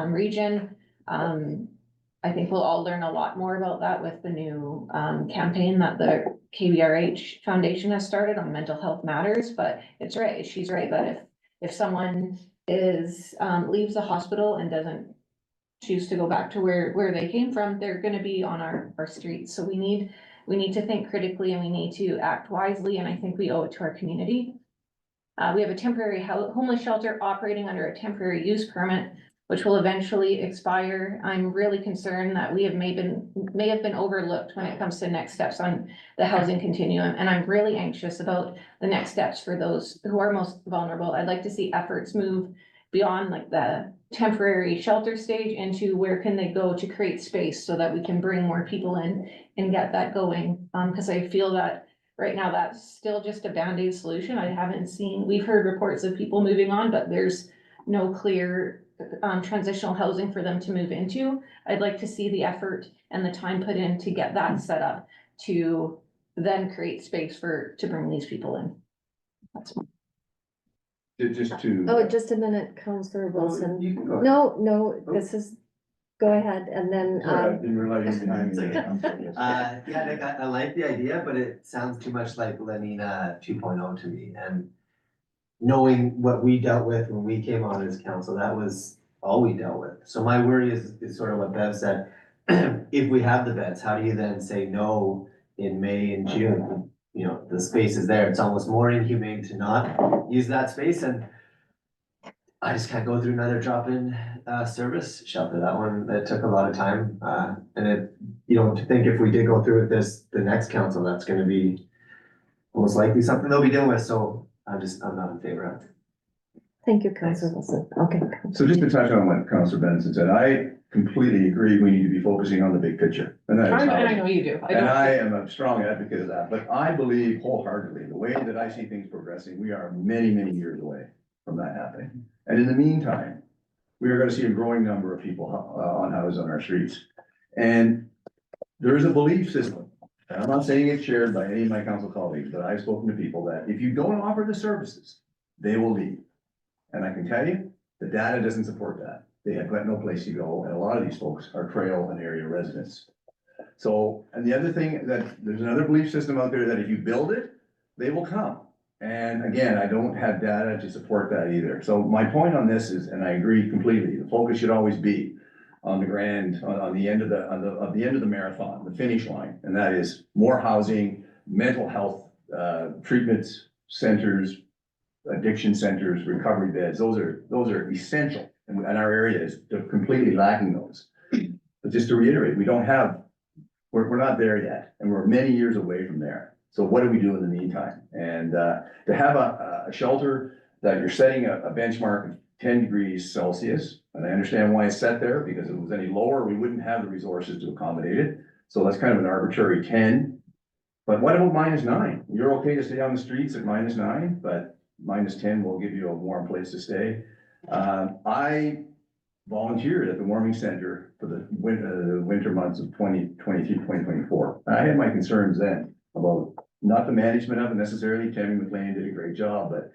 region. I think we'll all learn a lot more about that with the new campaign that the KBRH Foundation has started on mental health matters, but it's right, she's right, that if someone leaves the hospital and doesn't choose to go back to where they came from, they're gonna be on our streets. So we need to think critically and we need to act wisely, and I think we owe it to our community. We have a temporary homeless shelter operating under a temporary use permit, which will eventually expire. I'm really concerned that we may have been overlooked when it comes to next steps on the housing continuum, and I'm really anxious about the next steps for those who are most vulnerable. I'd like to see efforts move beyond like the temporary shelter stage into where can they go to create space so that we can bring more people in and get that going. Because I feel that right now that's still just a Band-Aid solution. We've heard reports of people moving on, but there's no clear transitional housing for them to move into. I'd like to see the effort and the time put in to get that set up to then create space to bring these people in. That's Just to. Oh, just a minute, Councillor Wilson. You can go. No, this is, go ahead, and then, Sorry, I didn't realize you were behind me. I'm sorry, yes. Yeah, Nick, I like the idea, but it sounds too much like Lenina 2.0 to me, and knowing what we dealt with when we came on as council, that was all we dealt with. So my worry is sort of what Bev said. If we have the beds, how do you then say no in May and June? You know, the space is there. It's almost more inhumane to not use that space, and I just can't go through another drop-in service shelter. That took a lot of time. And you don't think if we did go through with this, the next council, that's gonna be most likely something they'll be dealing with. So I'm not in favor of it. thank you, Councillor Wilson. Okay. So just to touch on what Councillor Benson said, I completely agree, we need to be focusing on the big picture. And that is I housing. know you do. And I am a strong advocate of that, but I believe wholeheartedly, the way that I see things progressing, we are many, many years away from that happening. And in the meantime, we are gonna see a growing number of people unhoused on our streets. And there is a belief system, and I'm not saying it's shared by any of my council colleagues, but I've spoken to people that if you don't offer the services, they will leave. And I can tell you, the data doesn't support that. They have got no place to go, and a lot of these folks are trail and area residents. So, and the other thing, that there's another belief system out there that if you build it, they will come. And again, I don't have data to support that either. So my point on this is, and I agree completely, the focus should always be on the end of the marathon, the finish line, and that is more housing, mental health, treatments, centers, addiction centers, recovery beds. Those are essential, and our area is completely lacking those. But just to reiterate, we're not there yet, and we're many years away from there. So what do we do in the meantime? And to have a shelter that you're setting a benchmark of 10 degrees Celsius, and I understand why it's set there, because if it was any lower, we wouldn't have the resources to accommodate it. So that's kind of an arbitrary 10. But what about -9? You're okay to stay on the streets at -9, but -10 will give you a warm place to stay. I volunteered at the warming center for the winter months of 2023, 2024. I had my concerns then about not the management of it necessarily. Tammy McLean did a great job, but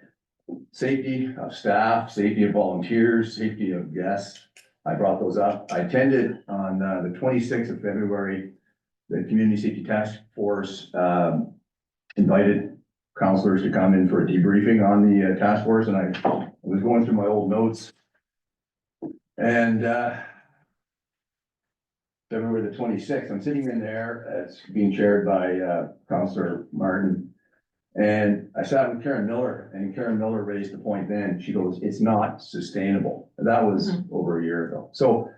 safety of staff, safety of volunteers, safety of guests. I brought those up. I attended on the 26th of February, the Community Safety Task Force invited counselors to come in for a debriefing on the task force, and I was going through my old notes. And February the 26th, I'm sitting in there, it's being chaired by Councillor Martin. And I sat with Karen Miller, and Karen Miller raised the point then, she goes, it's not sustainable. And that was over a year ago. So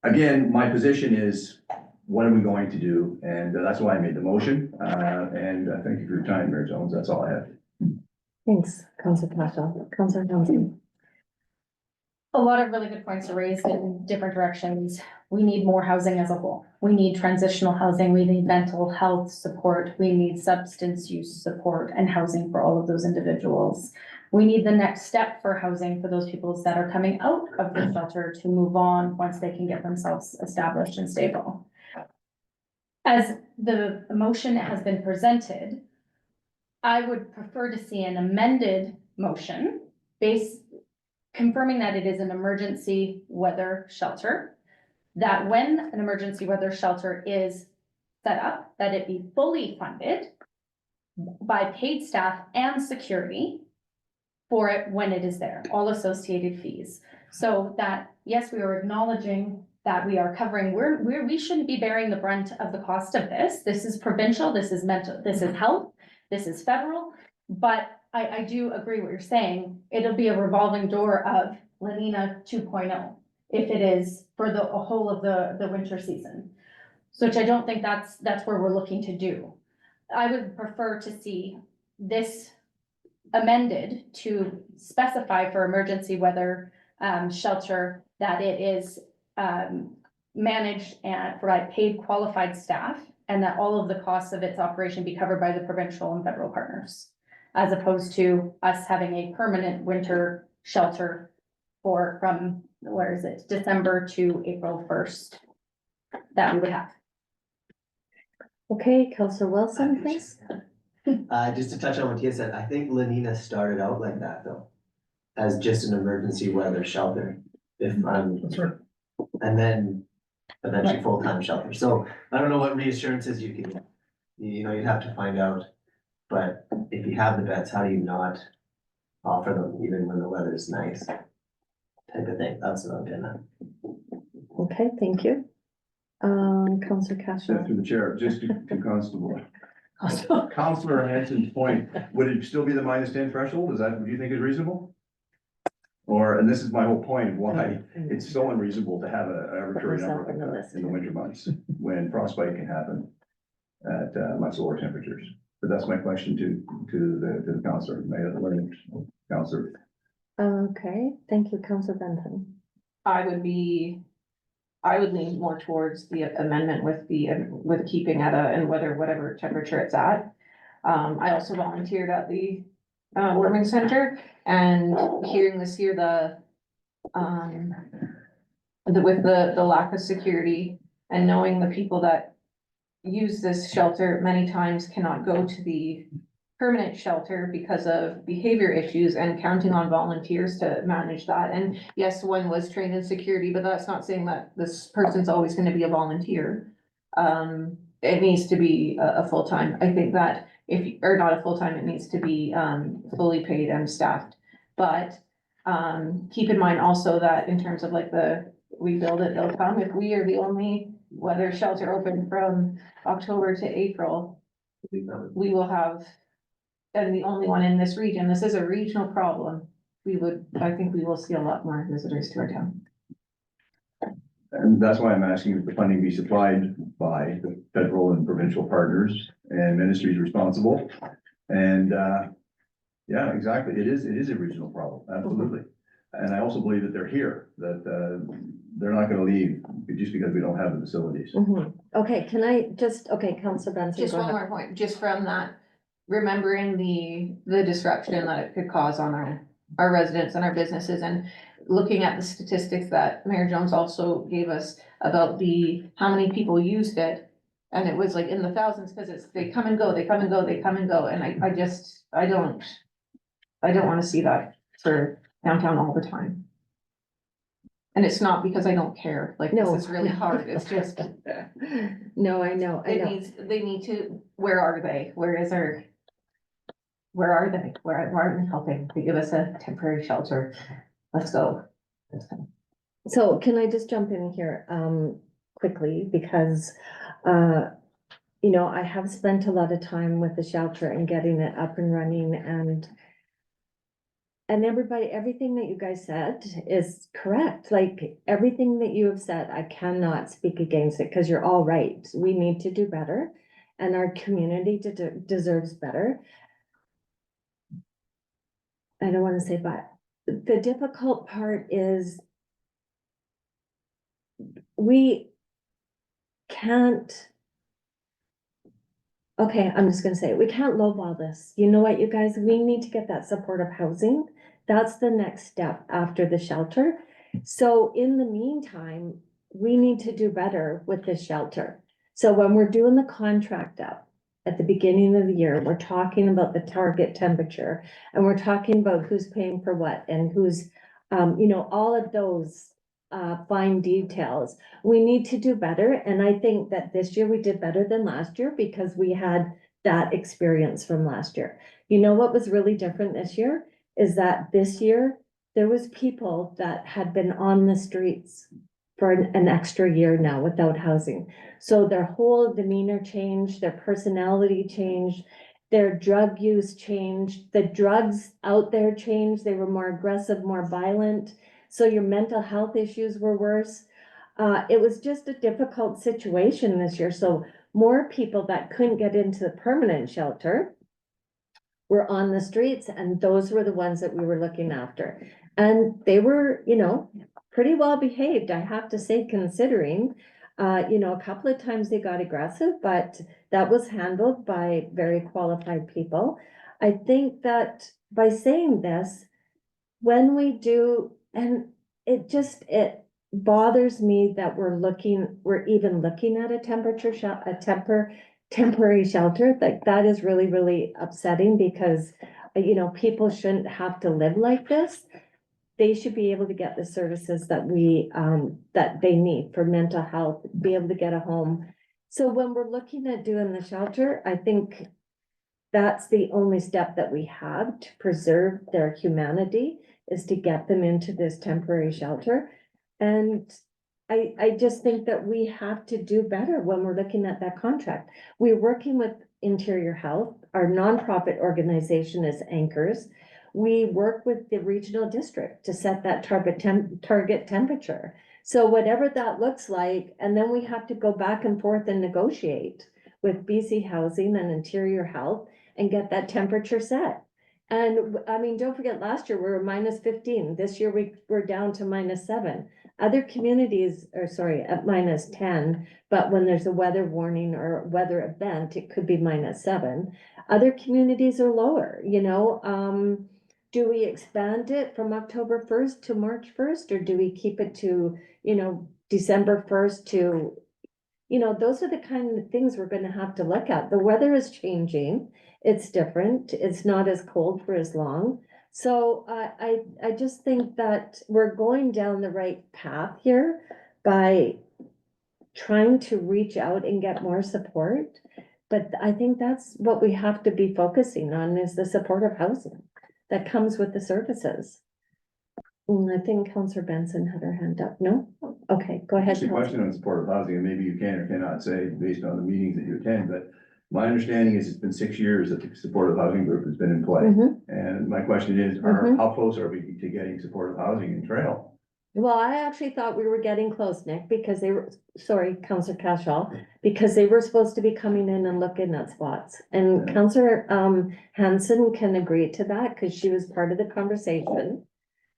again, my position is, what are we going to do? And that's why I made the motion. And thank you for your time, Mayor Jones. That's all I have. Thanks, Councillor Paschal. Councillor Thompson. A lot of really good points are raised in different directions. we need more housing as a whole. We need transitional housing, we need mental health support, we need substance use support and housing for all of those individuals. We need the next step for housing for those people that are coming out of the shelter to move on once they can get themselves established and stable. As the motion has been presented, I would prefer to see an amended motion confirming that it is an emergency weather shelter. That when an emergency weather shelter is set up, that it be fully funded by paid staff and security for it when it is there, all associated fees. So that, yes, we are acknowledging that we are covering, we shouldn't be bearing the brunt of the cost of this. This is provincial, this is mental, this is health, this is federal. But I do agree what you're saying. It'll be a revolving door of Lenina 2.0 if it is for the whole of the winter season. So which I don't think that's where we're looking to do. I would prefer to see this amended to specify for emergency weather shelter that it is managed and provide paid qualified staff, and that all of the costs of its operation be covered by the provincial and federal partners, as opposed to us having a permanent winter shelter from, where is it, December to April 1st that we would have. Okay, Counselor Wilson, please. Just to touch on what Tia said, I think Lenina started out like that though, as just an emergency weather shelter. That's right. And then eventually full-time shelter. So I don't know what reassurances you can get. You know, you'd have to find out. But if you have the beds, how do you not offer them even when the weather's nice? Type of thing. That's what I'm getting at. Okay, thank you. Counselor Cashel. Through the chair, just to Constable. Counselor Hanson's point, would it still be the -10 threshold? Is that, do you think is reasonable? Or, and this is my whole point, why it's so unreasonable to have an arbitrary number like that in the winter months, when frostbite can happen at much lower temperatures. But that's my question to the counselor, counselor. Okay, thank you, Counselor Benton. I would lean more towards the amendment with keeping at and whatever temperature it's at. I also volunteered at the warming center, and hearing this year, with the lack of security and knowing the people that use this shelter many times cannot go to the permanent shelter because of behavior issues, and counting on volunteers to manage that. And yes, one was trained in security, but that's not saying that this person's always gonna be a volunteer. It needs to be a full-time. I think that or not a full-time, it needs to be fully paid and staffed. But keep in mind also that in terms of like we build it, they'll come. If we are the only weather shelter open from October to April, we will have, and the only one in this region, this is a regional problem. I think we will see a lot more visitors to our town. And that's why I'm asking if the funding be supplied by the federal and provincial partners and ministries responsible. And, yeah, exactly. It is a regional problem, absolutely. And I also believe that they're here, that, they're not gonna leave just because we don't have the facilities. Okay, can I just, okay, Counselor Benson. Just go one ahead. more point, just from that, remembering the disruption that it could cause on our residents and our businesses, and looking at the statistics that Mayor Jones also gave us about how many people used it. And it was like in the thousands, because they come and go, they come and go, they come and go. And I don't want to see that for downtown all the time. And it's not because I don't care, like, No. this is really hard, it's just, No, I know. they need to, where are they? Where are they? Why aren't they helping? They give us a temporary shelter. Let's go. So can I just jump in here, quickly, because, I have spent a lot of time with the shelter and getting it up and running, and everything that you guys said is correct. Like, everything that you have said, I cannot speak against it, because you're all right. We need to do better, and our community deserves better. I don't want to say, but the difficult part is we can't. Okay, I'm just gonna say, it. We can't lowball this. You know what, you guys, we need to get that supportive housing. That's the next step after the shelter. So in the meantime, we need to do better with this shelter. So when we're doing the contract up at the beginning of the year, we're talking about the target temperature. And we're talking about who's paying for what and who's, all of those fine details. We need to do better, and I think that this year we did better than last year because we had that experience from last year. You know what was really different this year is that this year there was people that had been on the streets for an extra year now without housing. So their whole demeanor changed, their personality changed, their drug use changed, the drugs out there changed, they were more aggressive, more violent. So your mental health issues were worse. It was just a difficult situation this year. So more people that couldn't get into the permanent shelter were on the streets, and those were the ones that we were looking after. And they were, pretty well behaved, I have to say, considering, a couple of times they got aggressive, but that was handled by very qualified people. I think that by saying this, when we do, and it bothers me that we're even looking at a temporary shelter, like that is really, really upsetting because, people shouldn't have to live like this. They should be able to get the services that that they need for mental health, be able to get a home. So when we're looking at doing the shelter, I think that's the only step that we have to preserve their humanity is to get them into this temporary shelter. And I just think that we have to do better when we're looking at that contract. We're working with Interior Health, our nonprofit organization is Anchors. We work with the regional district to set that target temperature. So whatever that looks like, and then we have to go back and forth and negotiate with BC Housing and Interior Health and get that temperature set. And I mean, don't forget, last year we were -15. This year we're down to -7. Other communities are, sorry, at -10, but when there's a weather warning or weather event, it could be -7. Other communities are lower, do we expand it from October 1st to March 1st, or do we keep it to, December 1st to, those are the kind of things we're gonna have to look at. The weather is changing. It's different. It's not as cold for as long. So I just think that we're going down the right path here by trying to reach out and get more support. But I think that's what we have to be focusing on is the supportive housing that comes with the services. I think Councillor Benson had her hand up. No? Okay, go ahead. Just a question on supportive housing, and maybe you can or cannot say based on the meetings that you attend, but my understanding is it's been 6 years that the supportive housing group has been in play. Mhm. And my question is, how close are we to getting supportive housing in Trail? Well, I actually thought we were getting close, Nick, because Councillor Cashall, because they were supposed to be coming in and looking at spots. And Yeah. Councillor Hanson can agree to that because she was part of the conversation.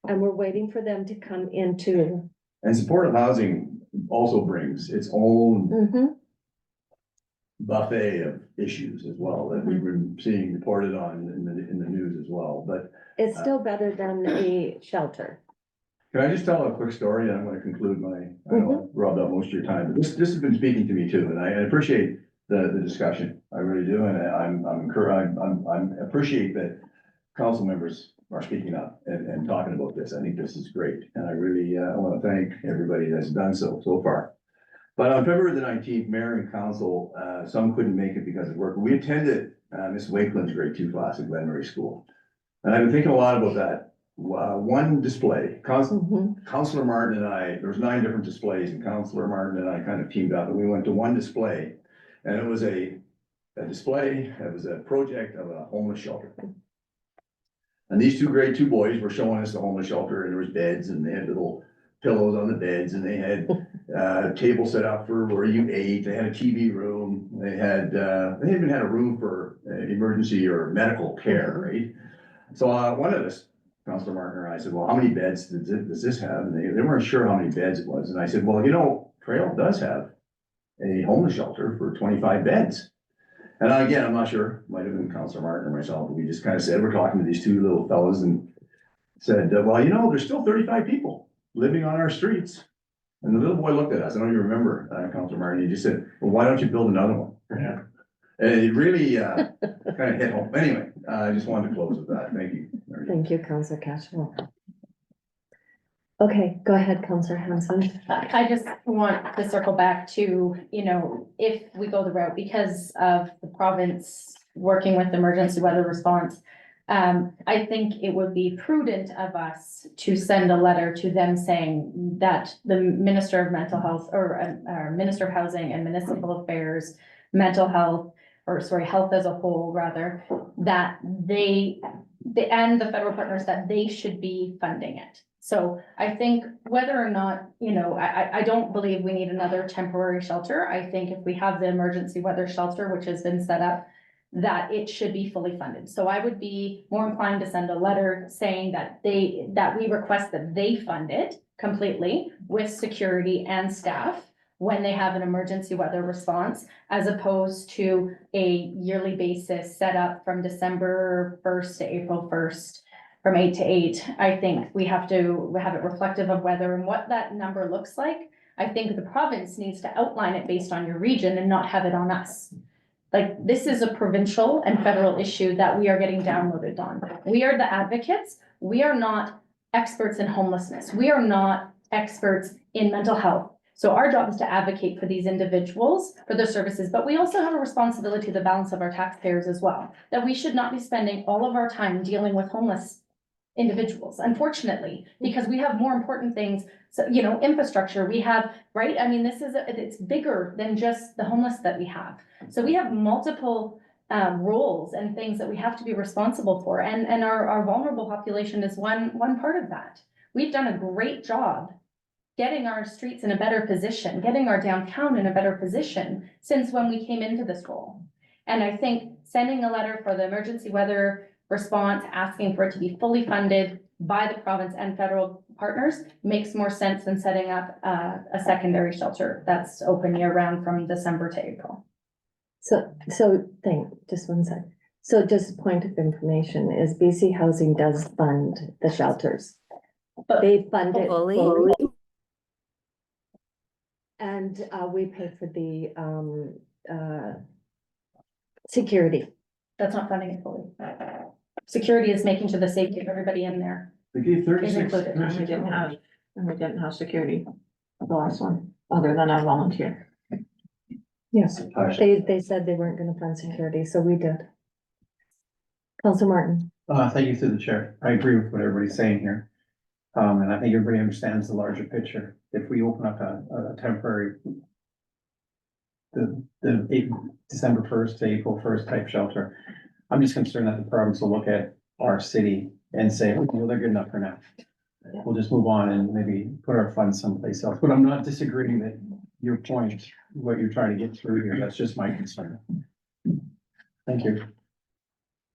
And we're waiting for them to come into. And supportive housing also brings its own Mhm. buffet of issues as well that we've been seeing reported on in the news as well, but It's still better than a shelter. can I just tell a quick story, and I'm gonna conclude I know I've robbed up most of your time, but this has been speaking to me too, and I appreciate the discussion, I really do, and I appreciate that council members are speaking up and talking about this. I think this is great, and I really, I wanna thank everybody that's done so far. But on February the 19th, mayor and council, some couldn't make it because of work. We attended Miss Wakeland's grade 2 class at Glenmurray School. And I've been thinking a lot about that. One display, Mhm. Councillor Martin and I, there was 9 different displays, and Councillor Martin and I kind of teamed up and we went to one display. And it was a display, it was a project of a homeless shelter. And these 2 grade 2 boys were showing us the homeless shelter, and there was beds and they had little pillows on the beds, and they had table set up for where you ate. They had a TV room. They even had a room for emergency or medical care, right? So one of us Counselor Martin, I said, well, how many beds does this have? And they weren't sure how many beds it was. And I said, well, you know, Trail does have a homeless shelter for 25 beds. And again, I'm not sure, might have been Counselor Martin or myself, but we just kind of said, we're talking to these two little fellas and said, well, you know, there's still 35 people living on our streets. And the little boy looked at us, I don't even remember, Counselor Martin, he just said, well, why don't you build another one? Yeah. And it really, kind of hit home. Anyway, I just wanted to close with that. Thank you. Thank you, Councillor Cashel. Okay, go ahead, Councillor Hanson. I just want to circle back to, you know, if we go the route because of the province working with emergency weather response. I think it would be prudent of us to send a letter to them saying that the Minister of Mental Health or Minister of Housing and Municipal Affairs, mental health, or sorry, health as a whole rather, that they and the federal partners that they should be funding it. So I think whether or not, you know, I don't believe we need another temporary shelter. I think if we have the emergency weather shelter, which has been set up, that it should be fully funded. So I would be more inclined to send a letter saying that we request that they fund it completely with security and staff when they have an emergency weather response, as opposed to a yearly basis set up from December 1st to April 1st. From 8 to 8, I think we have to have it reflective of weather and what that number looks like. I think the province needs to outline it based on your region and not have it on us. Like, this is a provincial and federal issue that we are getting downloaded on. We are the advocates. We are not experts in homelessness. We are not experts in mental health. So our job is to advocate for these individuals, for their services, but we also have a responsibility to the balance of our taxpayers as well, that we should not be spending all of our time dealing with homeless individuals, unfortunately, because we have more important things. So, you know, infrastructure, we have, right? I mean, it's bigger than just the homeless that we have. So we have multiple roles and things that we have to be responsible for. And our vulnerable population is one part of that. We've done a great job getting our streets in a better position, getting our downtown in a better position since when we came into this role. And I think sending a letter for the emergency weather response, asking for it to be fully funded by the province and federal partners makes more sense than setting up a secondary shelter that's open year round from December to April. Just one sec. So just point of information is BC Housing does fund the shelters. But They fund it fully? fully. And we pay for the security. that's not funding it fully. Security is making sure the safety of everybody in there They gave is 36. included. And we didn't have security, the last one, other than a volunteer. Yes, they said they weren't gonna fund security, so we did. Councilor Martin. Thank you through the chair. I agree with what everybody's saying here. And I think everybody understands the larger picture. If we open up a temporary December 1st to April 1st type shelter, I'm just concerned that the province will look at our city and say, well, they're good enough for now. We'll just move on and maybe put our funds someplace else. But I'm not disagreeing that your point, what you're trying to get through here, that's just my concern. Thank you.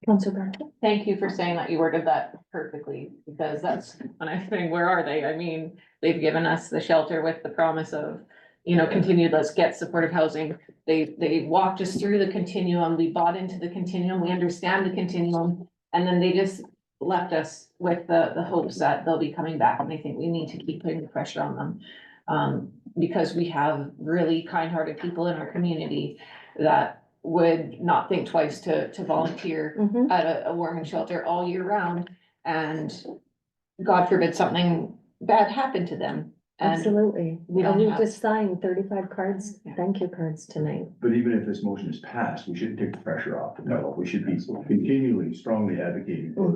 Councilor Bartlett. Thank you for saying that. You worded that perfectly, because that's when I'm saying, where are they? I mean, they've given us the shelter with the promise of, you know, continued, let's get supportive housing. They walked us through the continuum. We bought into the continuum. We understand the continuum. And then they just left us with the hopes that they'll be coming back. And I think we need to keep putting the pressure on them. Because we have really kind-hearted people in our community that would not think twice to volunteer Mhm. at a warming shelter all year round. And God forbid something bad happened to them. And Absolutely. we And don't we have- just signed 35 cards, Yeah. thank you cards tonight. But even if this motion is passed, we shouldn't take the pressure off. No, we should be continually strongly advocating for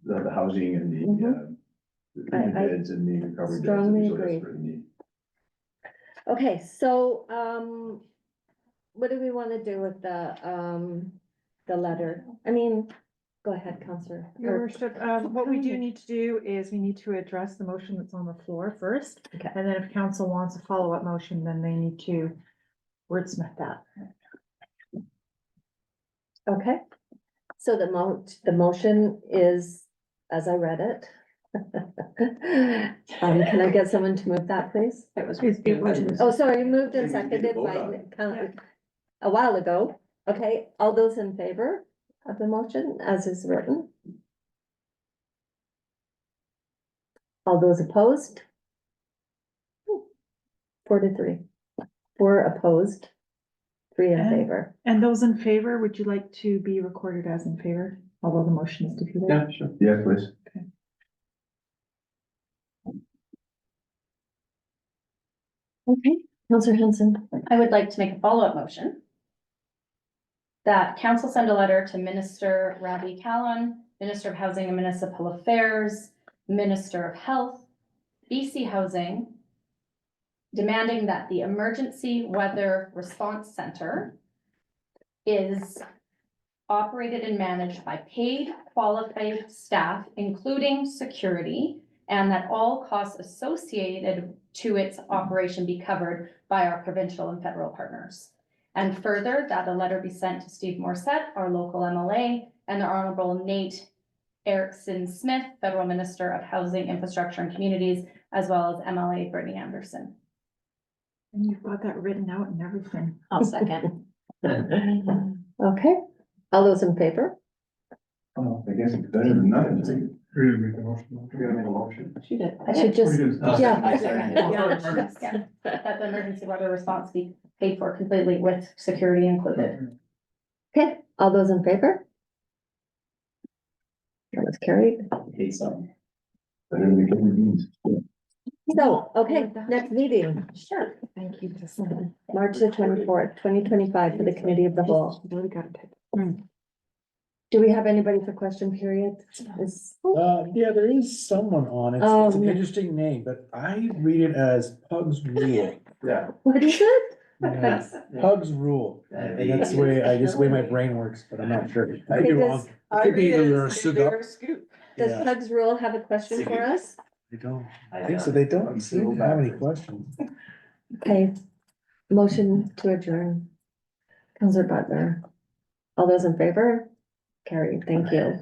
the housing and the treatment I beds and the recovery beds. strongly that we so agree. desperately need. Okay, so, what do we wanna do with the letter? I mean, go ahead, Counselor. Your worship, what we do need to do is we need to address the motion that's on the floor first. Okay. And then if council wants a follow-up motion, then they need to wordsmith that. Okay, so the motion is as I read it. Can I get someone to move that, please? It was. Please be moved. Oh, sorry, moved and We need to seconded vote by on it. a while ago. Okay, all those in favor of the motion as is written? All those opposed? 4-3. 4 opposed, 3 in And- favor. And those in favor, would you like to be recorded as in favor, although the motion is defeated? Yeah, sure. Yes, please. Okay, Counselor Henson. I would like to make a follow-up motion. That council send a letter to Minister Ravi Kahlon, Minister of Housing and Municipal Affairs, Minister of Health, BC Housing, demanding that the Emergency Weather Response Center is operated and managed by paid qualified staff, including security, and that all costs associated to its operation be covered by our provincial and federal partners. And further, that a letter be sent to Steve Morset, our local MLA, and the Honorable Nate Erickson Smith, Federal Minister of Housing, Infrastructure and Communities, as well as MLA Brittany Anderson. And you've got that written out and everything. I'll second. Okay, all those in favor? Oh, I guess it's better than nothing. You're gonna make a motion. You're gonna make a motion. She did. I should just, yeah. Yeah, that the emergency weather response be paid for completely with security included. Okay, all those in favor? That was carried. Hate something. Better than the beans. So, okay, next meeting, Sure. Thank you. Jacinda. March the 24th, 2025 for the committee of the whole. Really got it. Do we have anybody for question period? Is, Yeah, there is someone on it. It's an interesting name, but I read it as Pugs Rule. Yeah. what is it? Yeah, Pugs Rule. And that's the way, I just the way my brain works, but I'm not sure. I could be wrong. It could be either a suit up. Does Yeah, Pugs Rule have a question for us? they don't. I think so. They don't seem to have any questions. Okay, motion to adjourn. Counselor Butler. All those in favor? Carried, thank you.